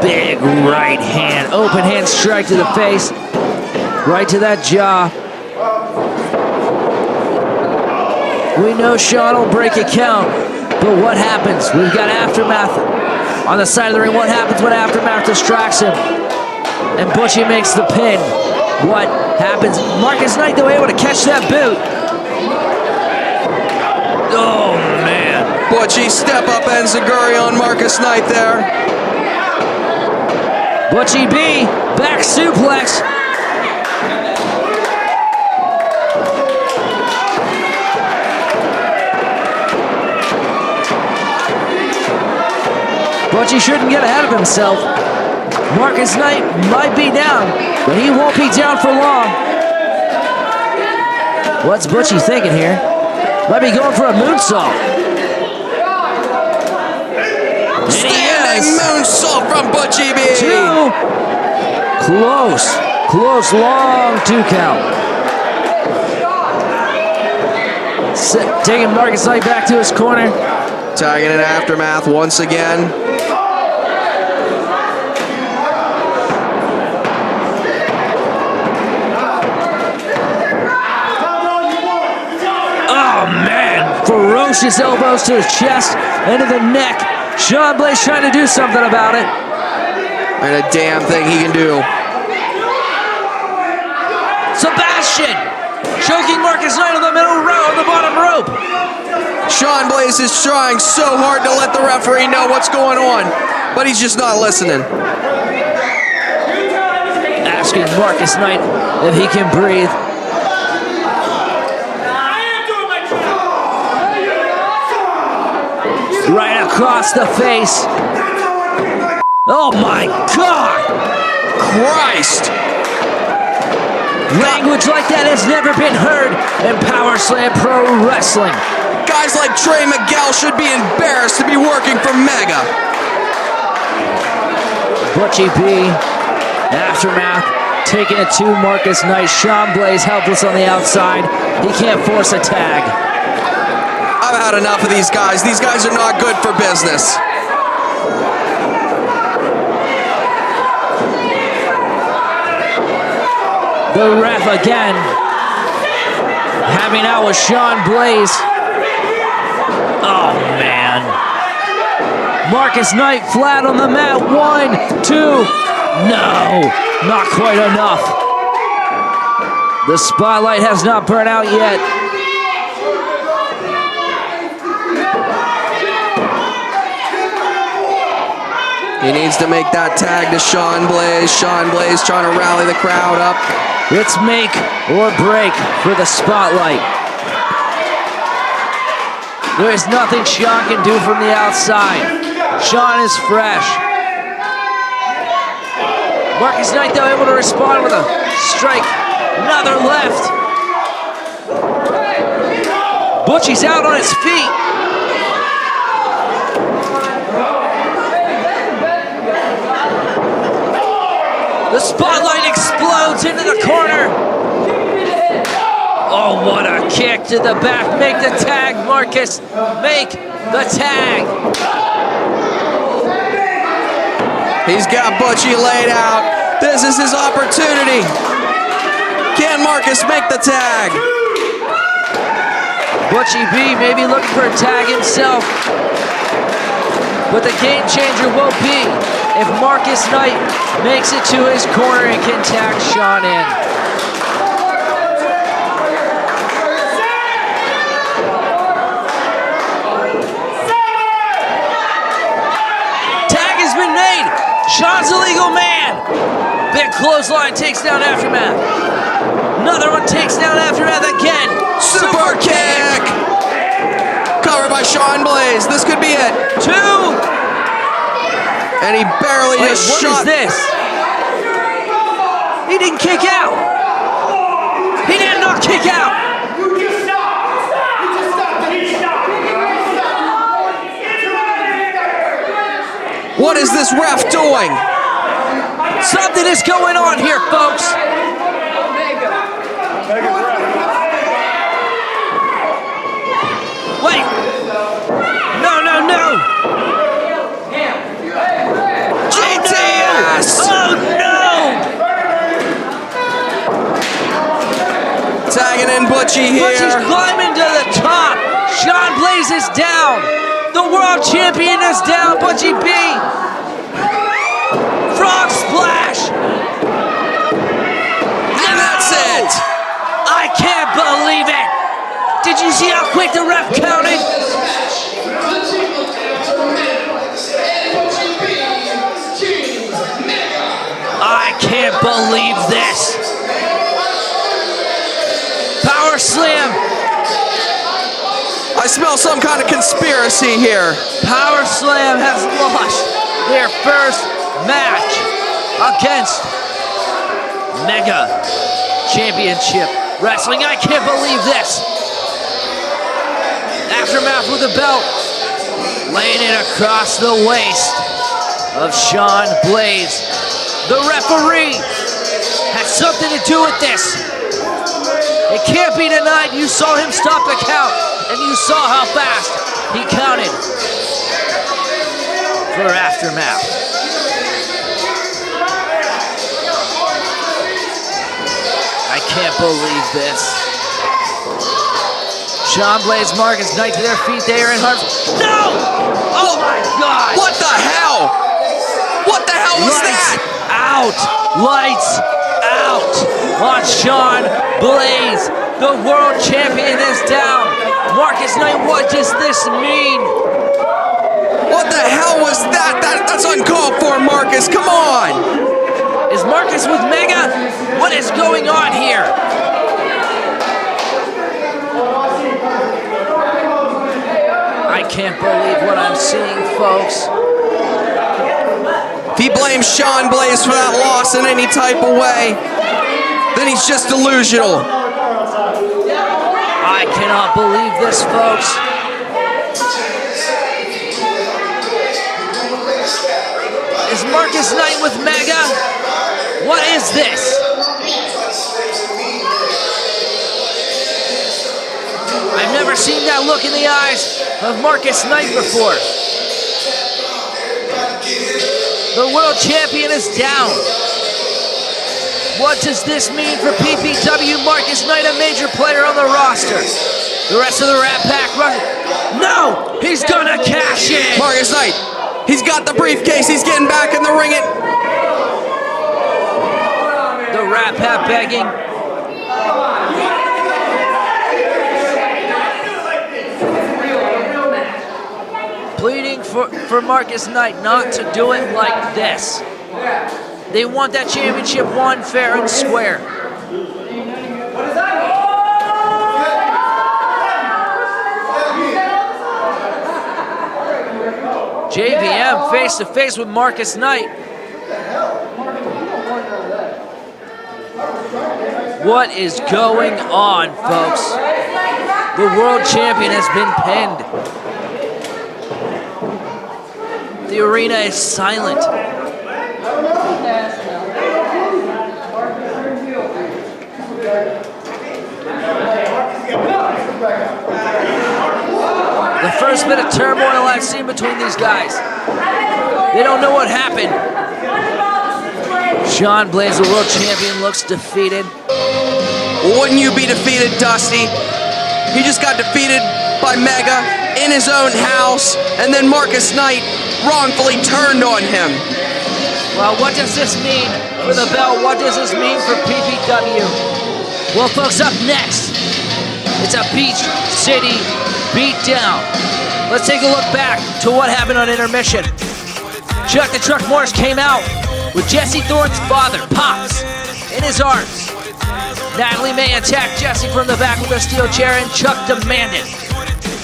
Big right hand, open hand strike to the face. Right to that jaw. We know Sean will break a count, but what happens? We've got Aftermath on the side of the ring. What happens when Aftermath distracts him? And Butchie makes the pin. What happens? Marcus Knight, though, able to catch that boot. Oh, man. Butchie step up enziguri on Marcus Knight there. Butchie B, back suplex. Butchie shouldn't get ahead of himself. Marcus Knight might be down, but he won't be down for long. What's Butchie thinking here? Might be going for a moonsault. Standing moonsault from Butchie B. 2. Close, long 2 count. Taking Marcus Knight back to his corner. Tagging in Aftermath once again. Ferocious elbows to his chest, into the neck. Sean Blaze trying to do something about it. And a damn thing he can do. Sebastian choking Marcus Knight on the middle row, on the bottom rope. Sean Blaze is trying so hard to let the referee know what's going on, but he's just not listening. asking Marcus Knight if he can breathe. Right across the face. Oh my God! Christ! Language like that has never been heard in Power Slam Pro Wrestling. Guys like Trey Miguel should be embarrassed to be working for Mega. Butchie B, Aftermath, taking it to Marcus Knight. Sean Blaze helpless on the outside. He can't force a tag. I've had enough of these guys. These guys are not good for business. The ref again, having out with Sean Blaze. Oh man. Marcus Knight flat on the mat. 1, 2. No, not quite enough. The spotlight has not burned out yet. He needs to make that tag to Sean Blaze. Sean Blaze trying to rally the crowd up. It's make or break for the spotlight. There is nothing Sean can do from the outside. Sean is fresh. Marcus Knight, though, able to respond with a strike. Another left. Butchie's out on his feet. The spotlight explodes into the corner. Oh, what a kick to the back. Make the tag, Marcus. Make the tag. He's got Butchie laid out. This is his opportunity. Can Marcus make the tag? Butchie B may be looking for a tag himself, but the game changer will be if Marcus Knight makes it to his corner and can tag Sean in. Tag has been made. Sean's a legal man. Big clothesline takes down Aftermath. Another one takes down Aftermath again. Super kick. Covered by Sean Blaze. This could be it. 2. And he barely Wait, just what shot. is this? He didn't kick out. He did not kick out. You just stopped. You just stopped. He stopped. What is this ref doing? Something is going on here, folks. Wait. No, no, no. GTS! Oh, no. Tagging in Butchie here. Butchie's climbing to the top. Sean Blaze is down. The world champion is down. Butchie B. Frog splash. And that's it. I can't believe it. Did you see how quick the ref counted? I can't believe this. Power slam. I smell some kind of conspiracy here. Power Slam has lost their first match against Mega Championship Wrestling. I can't believe this. Aftermath with the belt, laying it across the waist of Sean Blaze. The referee has something to do with this. It can't be denied. You saw him stop the count, and you saw how fast he counted for Aftermath. I can't believe this. Sean Blaze, Marcus Knight to their feet. They are in harm's. No! Oh my God! What the hell? What the hell was that? Out! Lights out on Sean Blaze. The world champion is down. Marcus Knight, what does this mean? What the hell was that? That's uncalled for, Marcus. Come on. Is Marcus with Mega? What is going on here? I can't believe what I'm seeing, folks. If he blames Sean Blaze for that loss in any type of way, then he's just delusional. I cannot believe this, folks. Is Marcus Knight with Mega? What is this? I've never seen that look in the eyes of Marcus Knight before. The world champion is down. What does this mean for PPW? Marcus Knight, a major player on the roster. The rest of the Rat Pack running. No! He's gonna cash in! Marcus Knight, he's got the briefcase. He's getting back in the ring. The Rat Pack begging. Pleading for Marcus Knight not to do it like this. They want that championship won fair and square. JVM face to face with Marcus Knight. What is going on, folks? The world champion has been pinned. The arena is silent. The first bit of turmoil I've seen between these guys. They don't know what happened. Sean Blaze, the world champion, looks defeated. Wouldn't you be defeated, Dusty? He just got defeated by Mega in his own house, and then Marcus Knight wrongfully turned on him. Well, what does this mean for the belt? What does this mean for PPW? Well, folks, up next, it's a Beach City Beatdown. Let's take a look back to what happened on Intermission. Chuck the Truck Morris came out with Jesse Thorne's father, Pops, in his arms. Natalie May attacked Jesse from the back with a steel chair, and Chuck demanded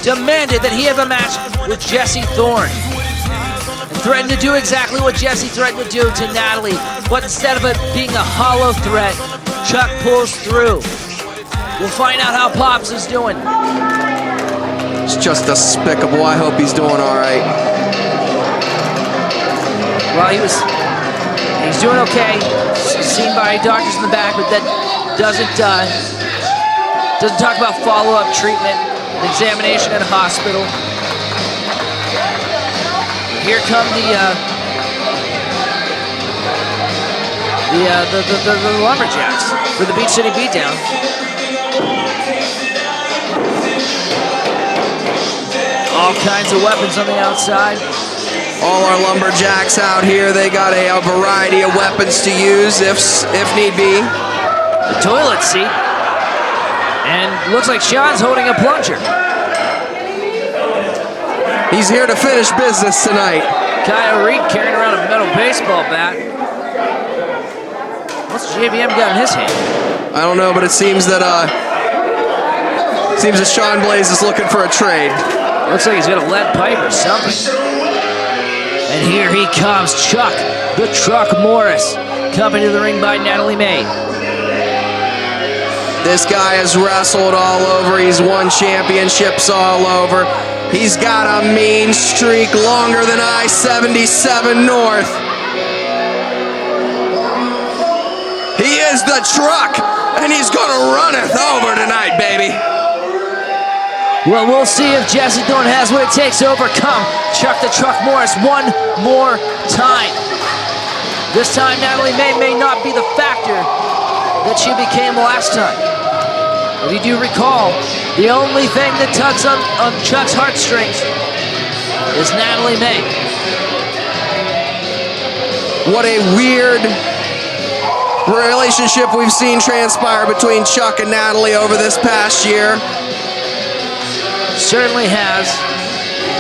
that he have a match with Jesse Thorne. And threatened to do exactly what Jesse threatened to do to Natalie, but instead of it being a hollow threat, Chuck pulls through. We'll find out how Pops is doing. It's just despicable. I hope he's doing all right. Well, he's doing okay. He's seen by doctors in the back, but that doesn't talk about follow-up treatment, examination at a hospital. Here come the Lumberjacks for the Beach City Beatdown. All kinds of weapons on the outside. All our Lumberjacks out here, they got a variety of weapons to use if need be. The toilet seat. And looks like Sean's holding a plunger. He's here to finish business tonight. Kyle Reed carrying around a metal baseball bat. What's JVM got in his hand? I don't know, but it seems that Sean Blaze is looking for a trade. Looks like he's got a lead pipe or something. And here he comes, Chuck the Truck Morris, coming to the ring by Natalie May. This guy has wrestled all over. He's won championships all over. He's got a mean streak longer than I-77 North. He is the truck, and he's gonna runneth over tonight, baby. Well, we'll see if Jesse Thorne has what it takes to overcome Chuck the Truck Morris one more time. This time, Natalie may not be the factor that she became last time. If you do recall, the only thing that tugs on Chuck's heartstrings is Natalie May. What a weird relationship we've seen transpire between Chuck and Natalie over this past year. Certainly has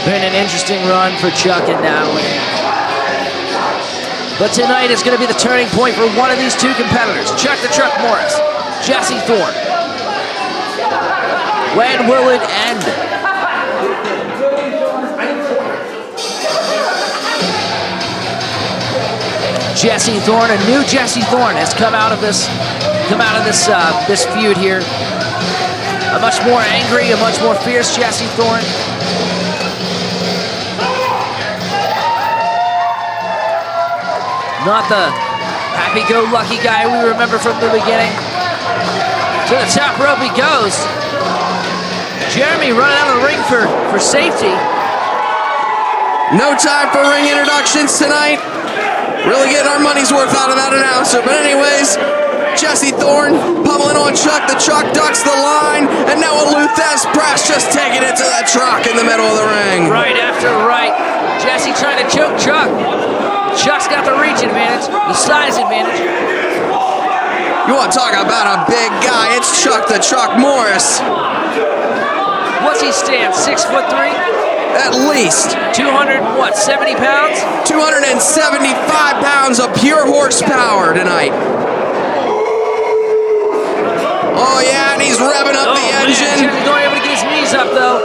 been an interesting run for Chuck and Natalie. But tonight is going to be the turning point for one of these two competitors. Chuck the Truck Morris, Jesse Thorne. When will it end? Jesse Thorne, a new Jesse Thorne has come out of this feud here. A much more angry, a much more fierce Jesse Thorne. Not the happy-go-lucky guy we remember from the beginning. To the top rope he goes. Jeremy running out of the ring for safety. No time for ring introductions tonight. Really getting our money's worth out of that announcer. But anyways, Jesse Thorne pummeling on Chuck. The Truck ducks the line. And now a Luthez press, just taking it to that Truck in the middle of the ring. Right after right. Jesse trying to choke Chuck. Chuck's got the reach advantage, the size advantage. You want to talk about a big guy? It's Chuck the Truck Morris. What's he stand? 6'3"? At least. 70 pounds? 275 pounds of pure horsepower tonight. Oh yeah, and he's revving up the engine. Man, Jesse Thorne able to get his knees up though.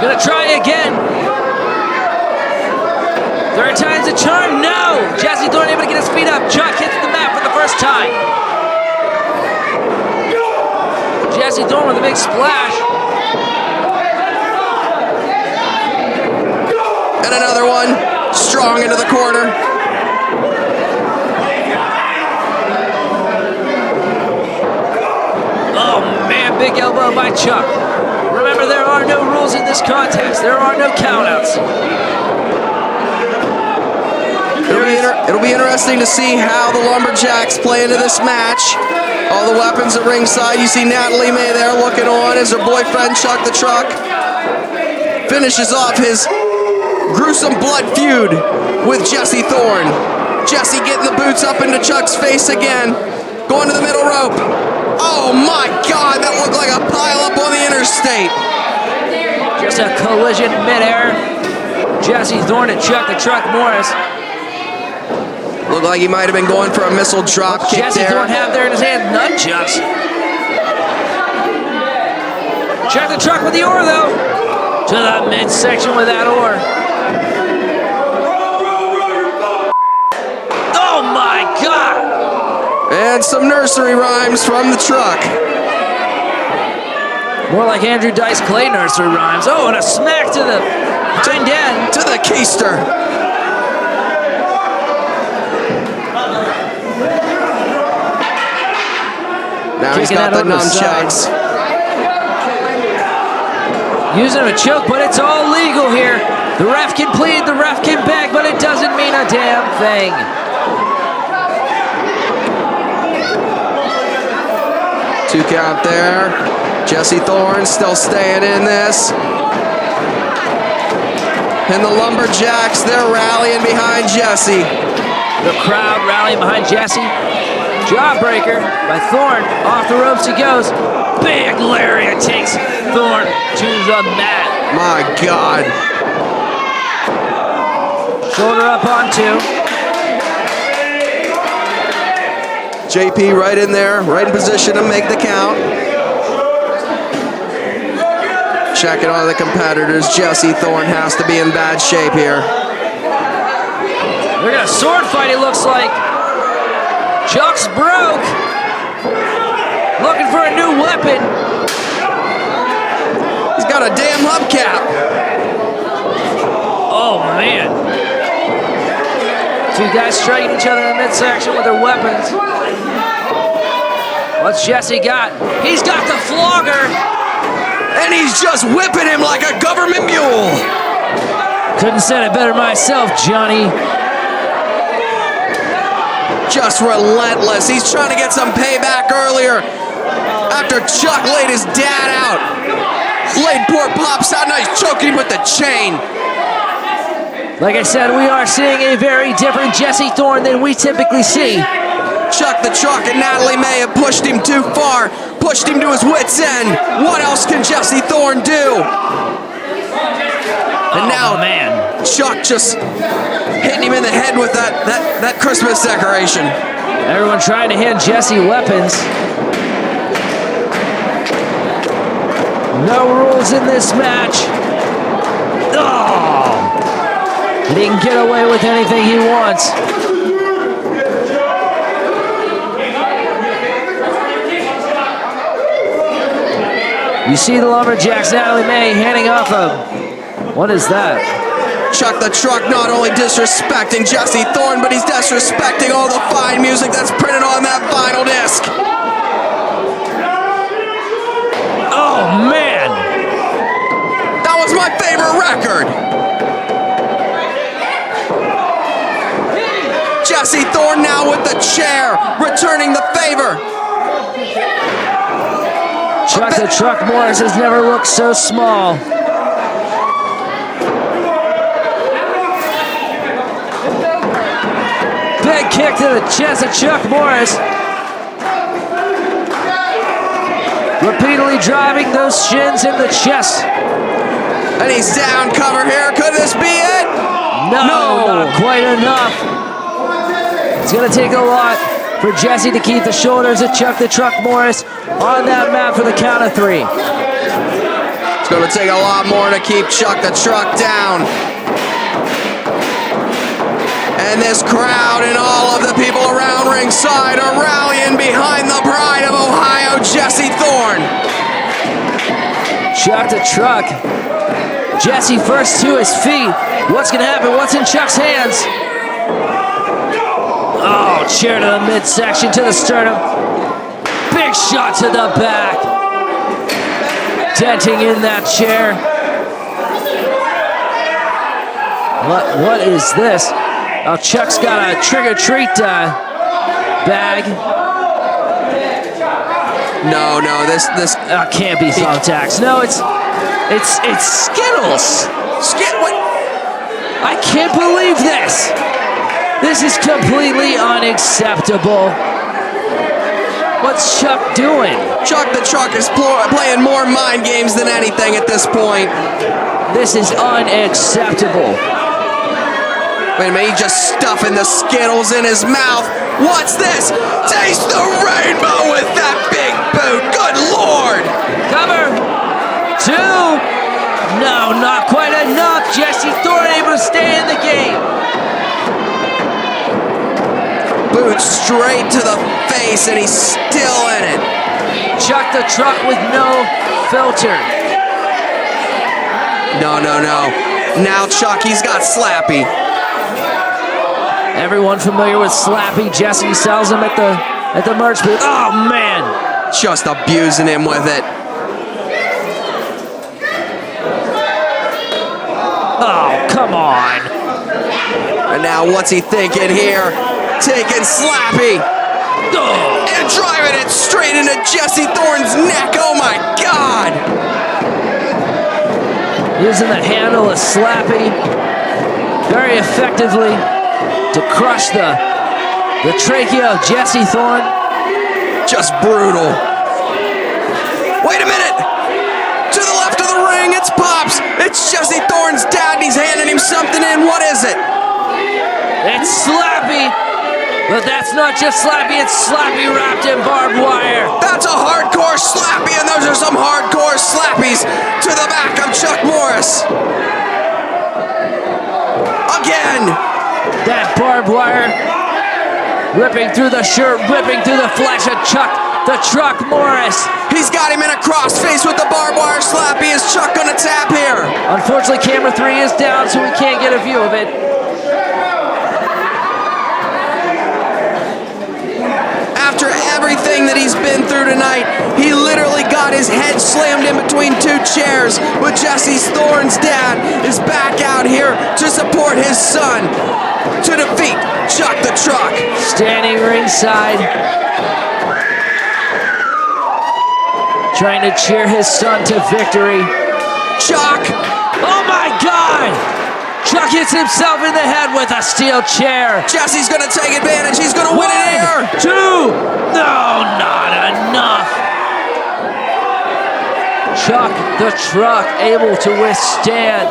Gonna try again. Third time's a charm. No! Jesse Thorne able to get his feet up. Chuck hits the mat for the first time. Jesse Thorne with a big splash. And another one, strong into the corner. Oh man, big elbow by Chuck. Remember, there are no rules in this contest. There are no countouts. It'll be interesting to see how the Lumberjacks play into this match. All the weapons at ringside. You see Natalie May there looking on as her boyfriend Chuck the Truck finishes off his gruesome blood feud with Jesse Thorne. Jesse getting the boots up into Chuck's face again. Going to the middle rope. Oh my God, that looked like a pile up on the interstate. Just a collision midair. Jesse Thorne and Chuck the Truck Morris. Looked like he might have been going for a missile drop kick Jesse there. Thorne have there in his hand nunchucks. Chuck the Truck with the oar though. To the midsection with that oar. Oh my God! And some nursery rhymes from the Truck. More like Andrew Dice Clay nursery rhymes. Oh, and a smack to the hind end. To the keister. Now he's got the nunchucks. Using a choke, but it's all legal here. The ref can plead, the ref can beg, but it doesn't mean a damn thing. Two count there. Jesse Thorne still staying in this. And the Lumberjacks, they're rallying behind Jesse. The crowd rallying behind Jesse. Jawbreaker by Thorne. Off the ropes he goes. Big lariat takes Thorne to the mat. My God. Shoulder up on two. JP right in there, right in position to make the count. Checking on the competitors. Jesse Thorne has to be in bad shape here. They're gonna sword fight, it looks like. Chuck's broke. Looking for a new weapon. He's got a damn hubcap. Oh, man. Two guys striking each other in the midsection with their weapons. What's Jesse got? He's got the flogger. And he's just whipping him like a government mule. Couldn't said it better myself, Johnny. Just relentless. He's trying to get some payback earlier after Chuck laid his dad out. Laid poor Pops out, now he's choking with the chain. Like I said, we are seeing a very different Jesse Thorne than we typically see. Chuck the Truck and Natalie May have pushed him too far, pushed him to his wit's end. What else can Jesse Thorne do? And now, man, Chuck just hitting him in the head with that Christmas decoration. Everyone trying to hand Jesse weapons. No rules in this match. Oh! He can get away with anything he wants. You see the Lumberjacks, Natalie May handing off what is that? Chuck the Truck not only disrespecting Jesse Thorne, but he's disrespecting all the fine music that's printed on that vinyl disc. Oh, man. That was my favorite record. Jesse Thorne now with the chair, returning the favor. Chuck the Truck Morris has never looked so small. Big kick to the chest of Chuck Morris. Repeatedly driving those shins in the chest. And he's down, cover here. Could this be it? No, not quite enough. It's gonna take a lot for Jesse to keep the shoulders of Chuck the Truck Morris on that mat for the count of 3. It's gonna take a lot more to keep Chuck the Truck down. And this crowd and all of the people around ringside are rallying behind the pride of Ohio, Jesse Thorne. Chuck the Truck. Jesse first to his feet. What's gonna happen? What's in Chuck's hands? Oh, chair to the midsection, to the sternum. Big shot to the back. Denting in that chair. What is this? Oh, Chuck's got a trick-or-treat bag. No, this can't be thumbtacks. No, it's Skittles. What? I can't believe this. This is completely unacceptable. What's Chuck doing? Chuck the Truck is playing more mind games than anything at this point. This is unacceptable. Wait a minute, he's just stuffing the Skittles in his mouth. What's this? Taste the rainbow with that big boot. Good Lord. Cover. 2. No, not quite enough. Jesse Thorne able to stay in the game. Boot straight to the face, and he's still in it. Chuck the Truck with no filter. No. Now Chuck, he's got Slappy. Everyone familiar with Slappy. Jesse sells him at the merch booth. Oh, man. Just abusing him with it. Oh, come on. And now what's he thinking here? Taking Slappy. And driving it straight into Jesse Thorne's neck. Oh, my God. Using the handle of Slappy very effectively to crush the trachea of Jesse Thorne. Just brutal. Wait a minute! To the left of the ring, it's Pops! It's Jesse Thorne's dad, and he's handing him something in. What is it? It's Slappy! But that's not just Slappy, it's Slappy wrapped in barbed wire. That's a hardcore Slappy, and those are some hardcore Slappies to the back of Chuck Morris. Again! That barbed wire ripping through the shirt, ripping through the flesh of Chuck the Truck Morris. He's got him in a crossface with the barbed wire Slappy. Is Chuck gonna tap here? Unfortunately, camera 3 is down, so we can't get a view of it. After everything that he's been through tonight, he literally got his head slammed in between 2 chairs, but Jesse Thorne's dad is back out here to support his son to defeat Chuck the Truck. Standing ringside, trying to cheer his son to victory. Chuck! Oh my God! Chuck hits himself in the head with a steel chair. Jesse's gonna take advantage. He's gonna win it here. 2. No, not enough. Chuck the Truck able to withstand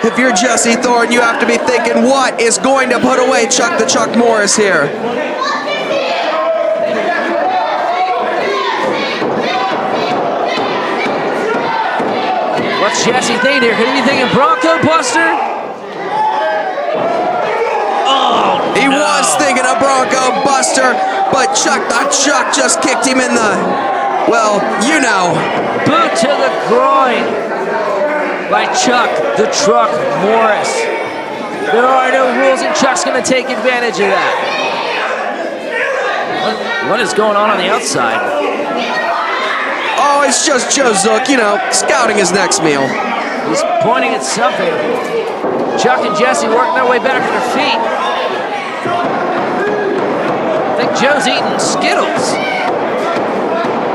if you're Jesse Thorne, you have to be thinking, what is going to put away Chuck the Truck Morris here? What's Jesse thinking here? Could he be thinking Bronco Buster? Oh, he was thinking of Bronco Buster, but Chuck the Truck just kicked him in the, well, you know. Boot to the groin by Chuck the Truck Morris. There are no rules, and Chuck's going to take advantage of that. What is going on the outside? Oh, it's just Joe Zook, you know, scouting his next meal. He's pointing at something. Chuck and Jesse working their way back to their feet. I think Joe's eating Skittles.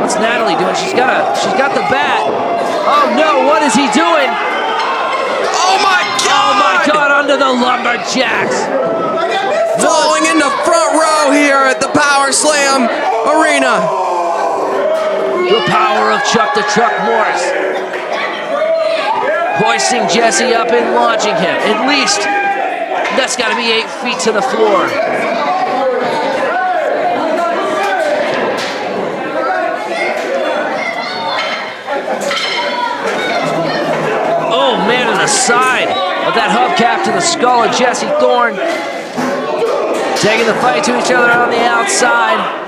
What's Natalie doing? She's got the bat. Oh no, what is he doing? Oh my God! Oh my God, under the lumberjacks. Falling in the front row here at the Power Slam Arena. The power of Chuck the Truck Morris. Hoisting Jesse up and launching him. At least, that's got to be 8 feet to the floor. Oh man, to the side of that hubcap to the skull of Jesse Thorne. Taking the fight to each other on the outside.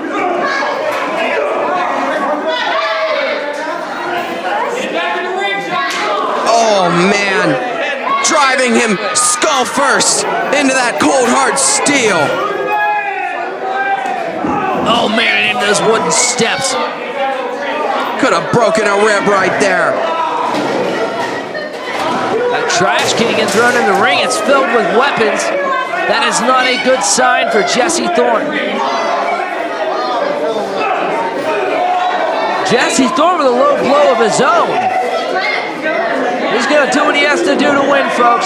Oh man, driving him skull first into that cold hard steel. Oh man, and into those wooden steps. Could have broken a rib right there. That trash can getting thrown in the ring, it's filled with weapons. That is not a good sign for Jesse Thorne. Jesse Thorne with a low blow of his own. He's going to do what he has to do to win, folks.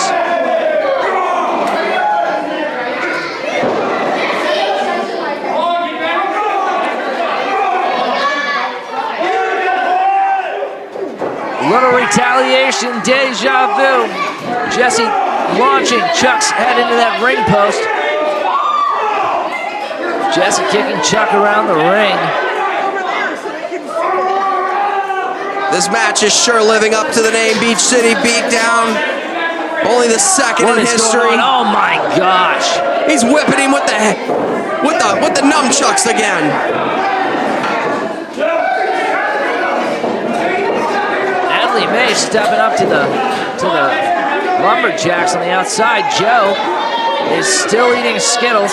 A little retaliation, deja vu. Jesse launching Chuck's head into that ring post. Jesse kicking Chuck around the ring. This match is sure living up to the name Beach City Beatdown. Only the second in history. Oh my gosh! He's whipping him with the nunchucks again. Natalie May stepping up to the lumberjacks on the outside. Joe is still eating Skittles.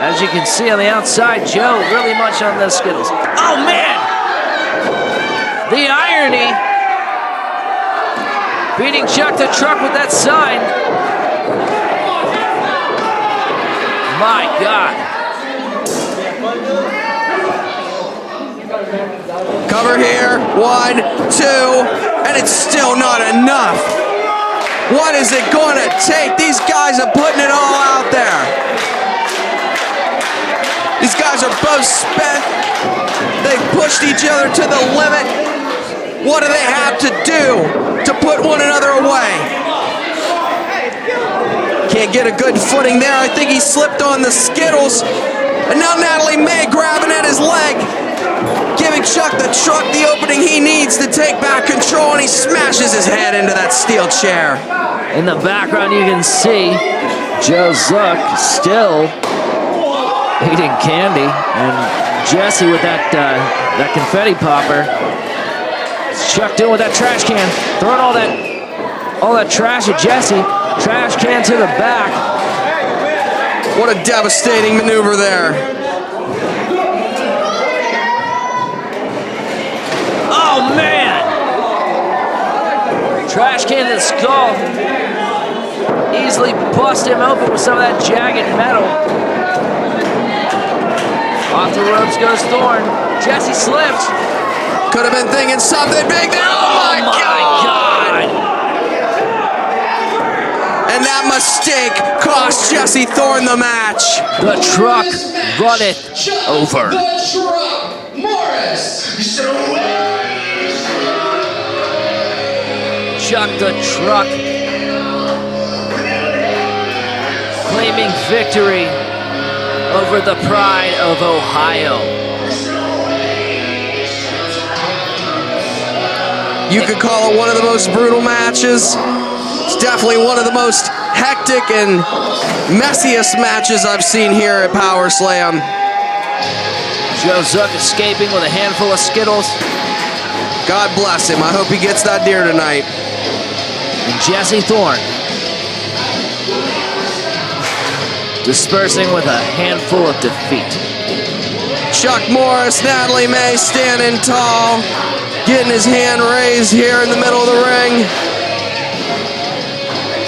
As you can see on the outside, Joe really much on those Skittles. Oh man! The irony. Beating Chuck the Truck with that sign. My God. Cover here, 1, 2, and it's still not enough. What is it going to take? These guys are putting it all out there. These guys are both spent. They've pushed each other to the limit. What do they have to do to put one another away? Can't get a good footing there. I think he slipped on the Skittles. And now Natalie May grabbing at his leg, giving Chuck the Truck the opening he needs to take back control, and he smashes his head into that steel chair. In the background you can see Joe Zook still eating candy, and Jesse with that confetti popper. What's Chuck doing with that trash can? Throwing all that trash at Jesse. Trash can to the back. What a devastating maneuver there. Oh man! Trash can to the skull. Easily bust him open with some of that jagged metal. Off the ropes goes Thorne. Jesse slipped. Could have been thinking something big there. Oh my God! And that mistake cost Jesse Thorne the match. The Truck runneth over. The Truck Morris. Chuck the Truck claiming victory over the Pride of Ohio. You could call it one of the most brutal matches. It's definitely one of the most hectic and messiest matches I've seen here at Power Slam. Joe Zook escaping with a handful of Skittles. God bless him. I hope he gets that deer tonight. And Jesse Thorne dispersing with a handful of defeat. Chuck Morris, Natalie May standing tall, getting his hand raised here in the middle of the ring.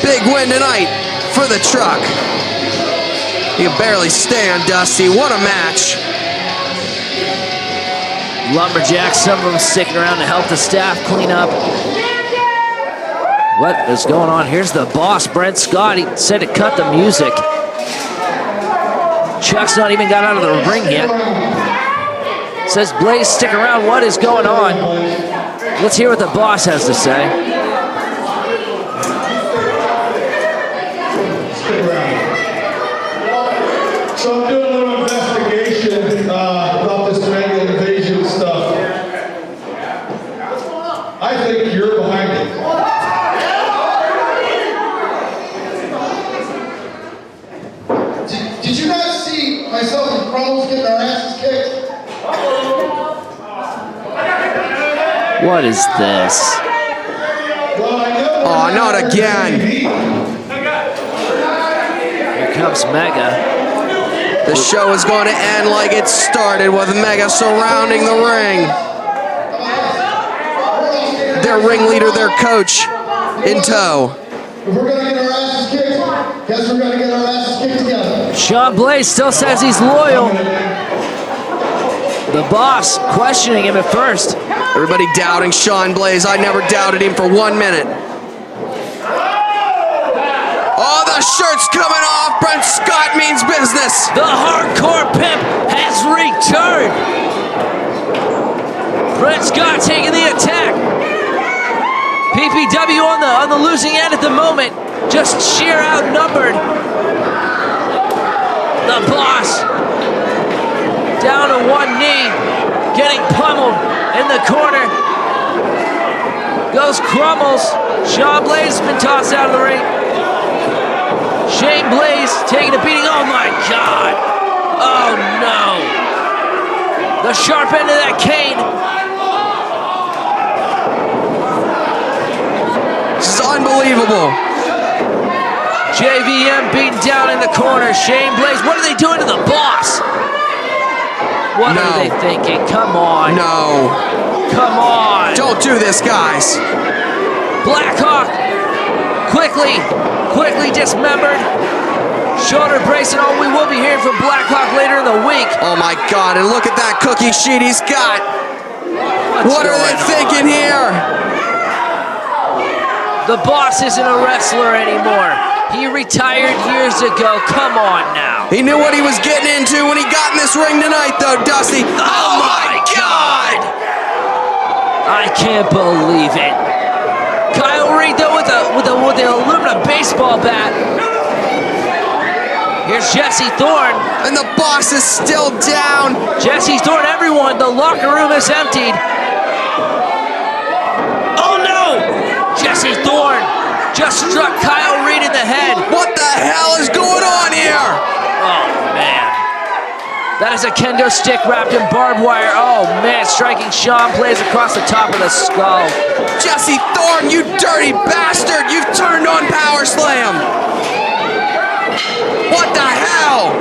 Big win tonight for the Truck. He can barely stand, Dusty. What a match. Lumberjacks, some of them sticking around to help the staff clean up. What is going on? Here's the boss, Brent Scott. He said to cut the music. Chuck's not even got out of the ring yet. Says, Blaze, stick around. What is going on? Let's hear what the boss has to say. So I'm doing a little investigation about this mega invasion stuff. I think you're behind it. Did you not see myself and Chronos getting our asses kicked? What is this? Well, I know. Oh, not again. Here comes Mega. The show is going to end like it started with Mega surrounding the ring. Their ringleader, their coach, in tow. If we're going to get our asses kicked, guess we're going to get our asses kicked together. Sean Blaze still says he's loyal. The boss questioning him at first. Everybody doubting Sean Blaze. I never doubted him for 1 minute. Oh, the shirt's coming off. Brent Scott means business. The hardcore pimp has returned. Brent Scott taking the attack. PPW on the losing end at the moment. Just sheer outnumbered. The boss down to one knee, getting pummeled in the corner. Goes Crumbles. Sean Blaze has been tossed out of the ring. Shane Blaze taking a beating. Oh my God. Oh no. The sharp end of that cane. This is unbelievable. JVM beaten down in the corner. Shane Blaze. What are they doing to the boss? What are they thinking? Come on. No. Come on. Don't do this, guys. Blackhawk quickly dismembered. Shoulder brace and all. We will be hearing from Blackhawk later in the week. Oh my God, and look at that cookie sheet he's got. What are they thinking here? The boss isn't a wrestler anymore. He retired years ago. Come on now. He knew what he was getting into when he got in this ring tonight, though, Dusty. Oh my God! I can't believe it. Kyle Reed, though, with the aluminum baseball bat. Here's Jesse Thorne. And the boss is still down. Jesse Thorne, everyone, the locker room is emptied. Oh no! Jesse Thorne just struck Kyle Reed in the head. What the hell is going on here? Oh man. That is a kendo stick wrapped in barbed wire. Oh man, striking Sean Blaze across the top of the skull. Jesse Thorne, you dirty bastard! You've turned on Power Slam! What the hell?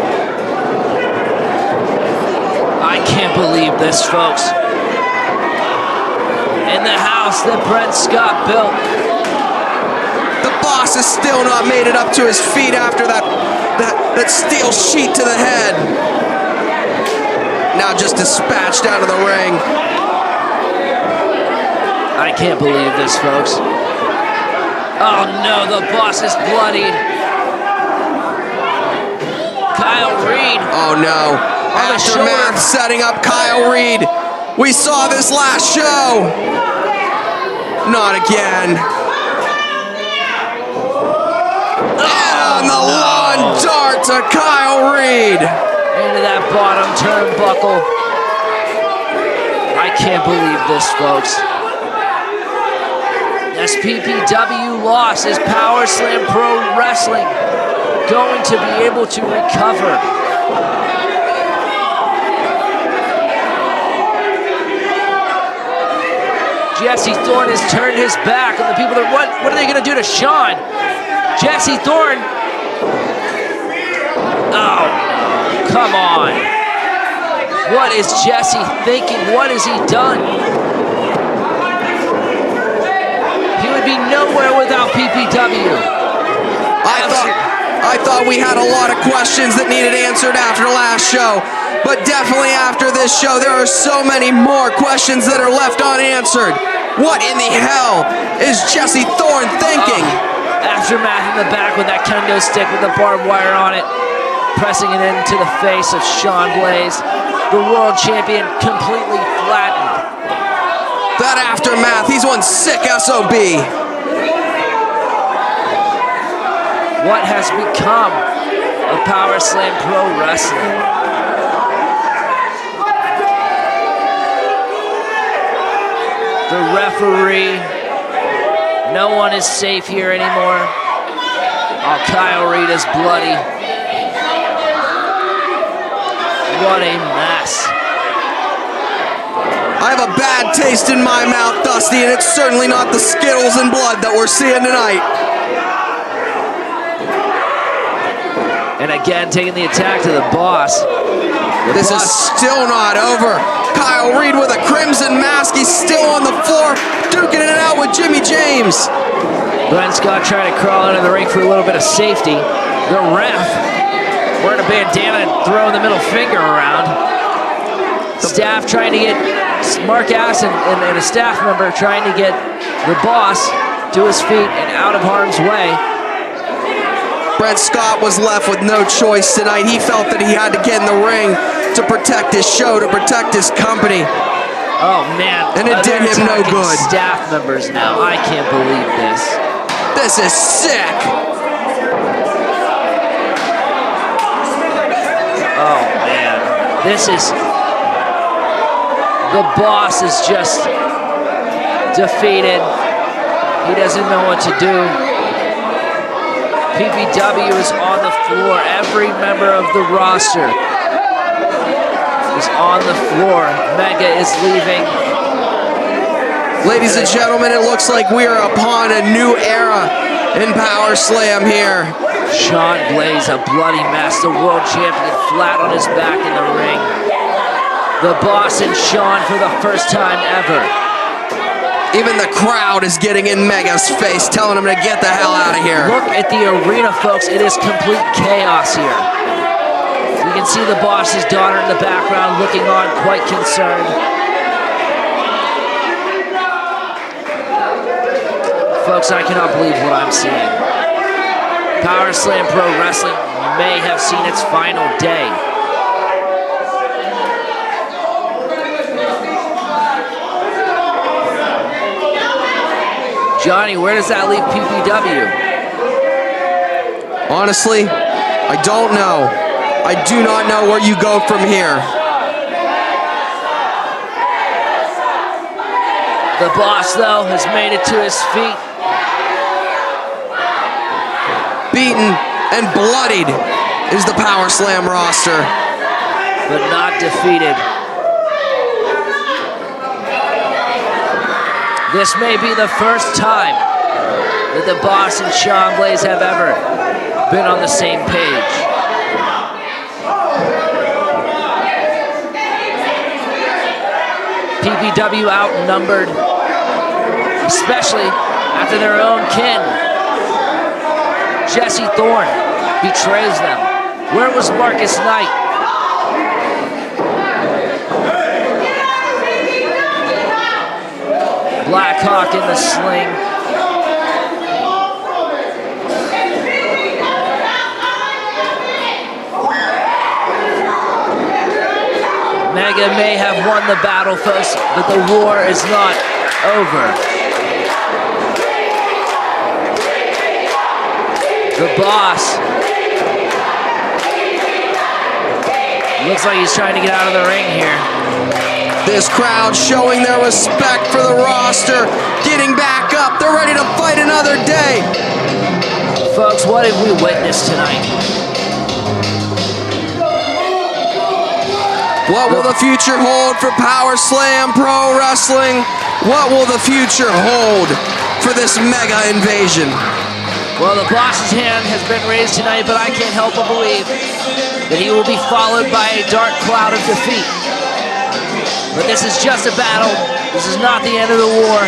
I can't believe this, folks. In the house that Brent Scott built. The boss has still not made it up to his feet after that steel sheet to the head. Now just dispatched out of the ring. I can't believe this, folks. Oh no, the boss is bloodied. Kyle Reed. Oh no. Aftermath setting up Kyle Reed. We saw this last show. Not again. And the lawn dart to Kyle Reed. Into that bottom turnbuckle. I can't believe this, folks. As PPW lost, is Power Slam Pro Wrestling going to be able to recover? Jesse Thorne has turned his back on the people that, what are they going to do to Sean? Jesse Thorne. Oh, come on. What is Jesse thinking? What has he done? He would be nowhere without PPW. I thought we had a lot of questions that needed answered after last show, but definitely after this show, there are so many more questions that are left unanswered. What in the hell is Jesse Thorne thinking? Aftermath in the back with that kendo stick with the barbed wire on it, pressing it into the face of Sean Blaze. The world champion completely flattened. That aftermath, he's one sick SOB. What has become of Power Slam Pro Wrestling? The referee, no one is safe here anymore. Oh, Kyle Reed is bloody. What a mess. I have a bad taste in my mouth, Dusty, and it's certainly not the Skittles and blood that we're seeing tonight. And again, taking the attack to the boss. This is still not over. Kyle Reed with a crimson mask. He's still on the floor, duking it out with Jimmy James. Glenn Scott trying to crawl into the ring for a little bit of safety. The ref wearing a bandana and throwing the middle finger around. Staff trying to get Mark Ass and a staff member trying to get the boss to his feet and out of harm's way. Brent Scott was left with no choice tonight. He felt that he had to get in the ring to protect his show, to protect his company. Oh man. And it did him no good. Staff members now. I can't believe this. This is sick. Oh man. This is... The boss is just defeated. He doesn't know what to do. PPW is on the floor. Every member of the roster is on the floor. Mega is leaving. Ladies and gentlemen, it looks like we are upon a new era in Power Slam here. Sean Blaze, a bloody mess. The world champion flat on his back in the ring. The boss and Sean for the first time ever. Even the crowd is getting in Mega's face, telling him to get the hell out of here. Look at the arena, folks. It is complete chaos here. You can see the boss's daughter in the background looking on, quite concerned. Folks, I cannot believe what I'm seeing. Power Slam Pro Wrestling may have seen its final day. Johnny, where does that leave PPW? Honestly, I don't know. I do not know where you go from here. The boss, though, has made it to his feet. Beaten and bloodied is the Power Slam roster. But not defeated. This may be the first time that the boss and Sean Blaze have ever been on the same page. PPW outnumbered, especially after their own kin. Jesse Thorne betrays them. Where was Marcus Knight? Black Hawk in the sling. Mega may have won the battle, folks, but the war is not over. The boss. Looks like he's trying to get out of the ring here. This crowd showing their respect for the roster, getting back up. They're ready to fight another day. Folks, what have we witnessed tonight? What will the future hold for Power Slam Pro Wrestling? What will the future hold for this mega invasion? Well, the boss's hand has been raised tonight, but I can't help but believe that he will be followed by a dark cloud of defeat. But this is just a battle. This is not the end of the war.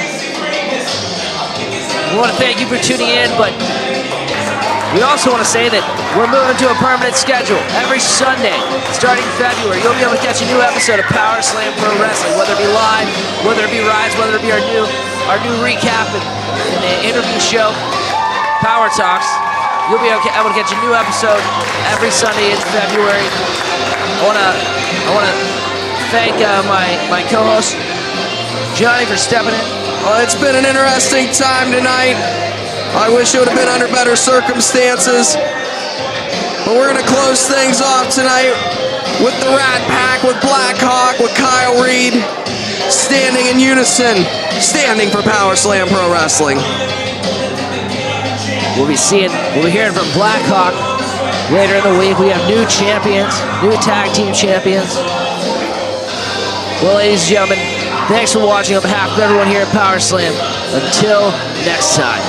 We want to thank you for tuning in, but we also want to say that we're moving to a permanent schedule. Every Sunday, starting February, you'll be able to catch a new episode of Power Slam Pro Wrestling, whether it be live, whether it be Rise, whether it be our new recap and the interview show, Power Talks. You'll be able to catch a new episode every Sunday in February. I want to thank my co-host Johnny for stepping in. Well, it's been an interesting time tonight. I wish it would have been under better circumstances. But we're going to close things off tonight with the Rat Pack, with Black Hawk, with Kyle Reed, standing in unison, standing for Power Slam Pro Wrestling. We'll be hearing from Black Hawk later in the week. We have new champions, new tag team champions. Well, ladies and gentlemen, thanks for watching on behalf of everyone here at Power Slam. Until next time.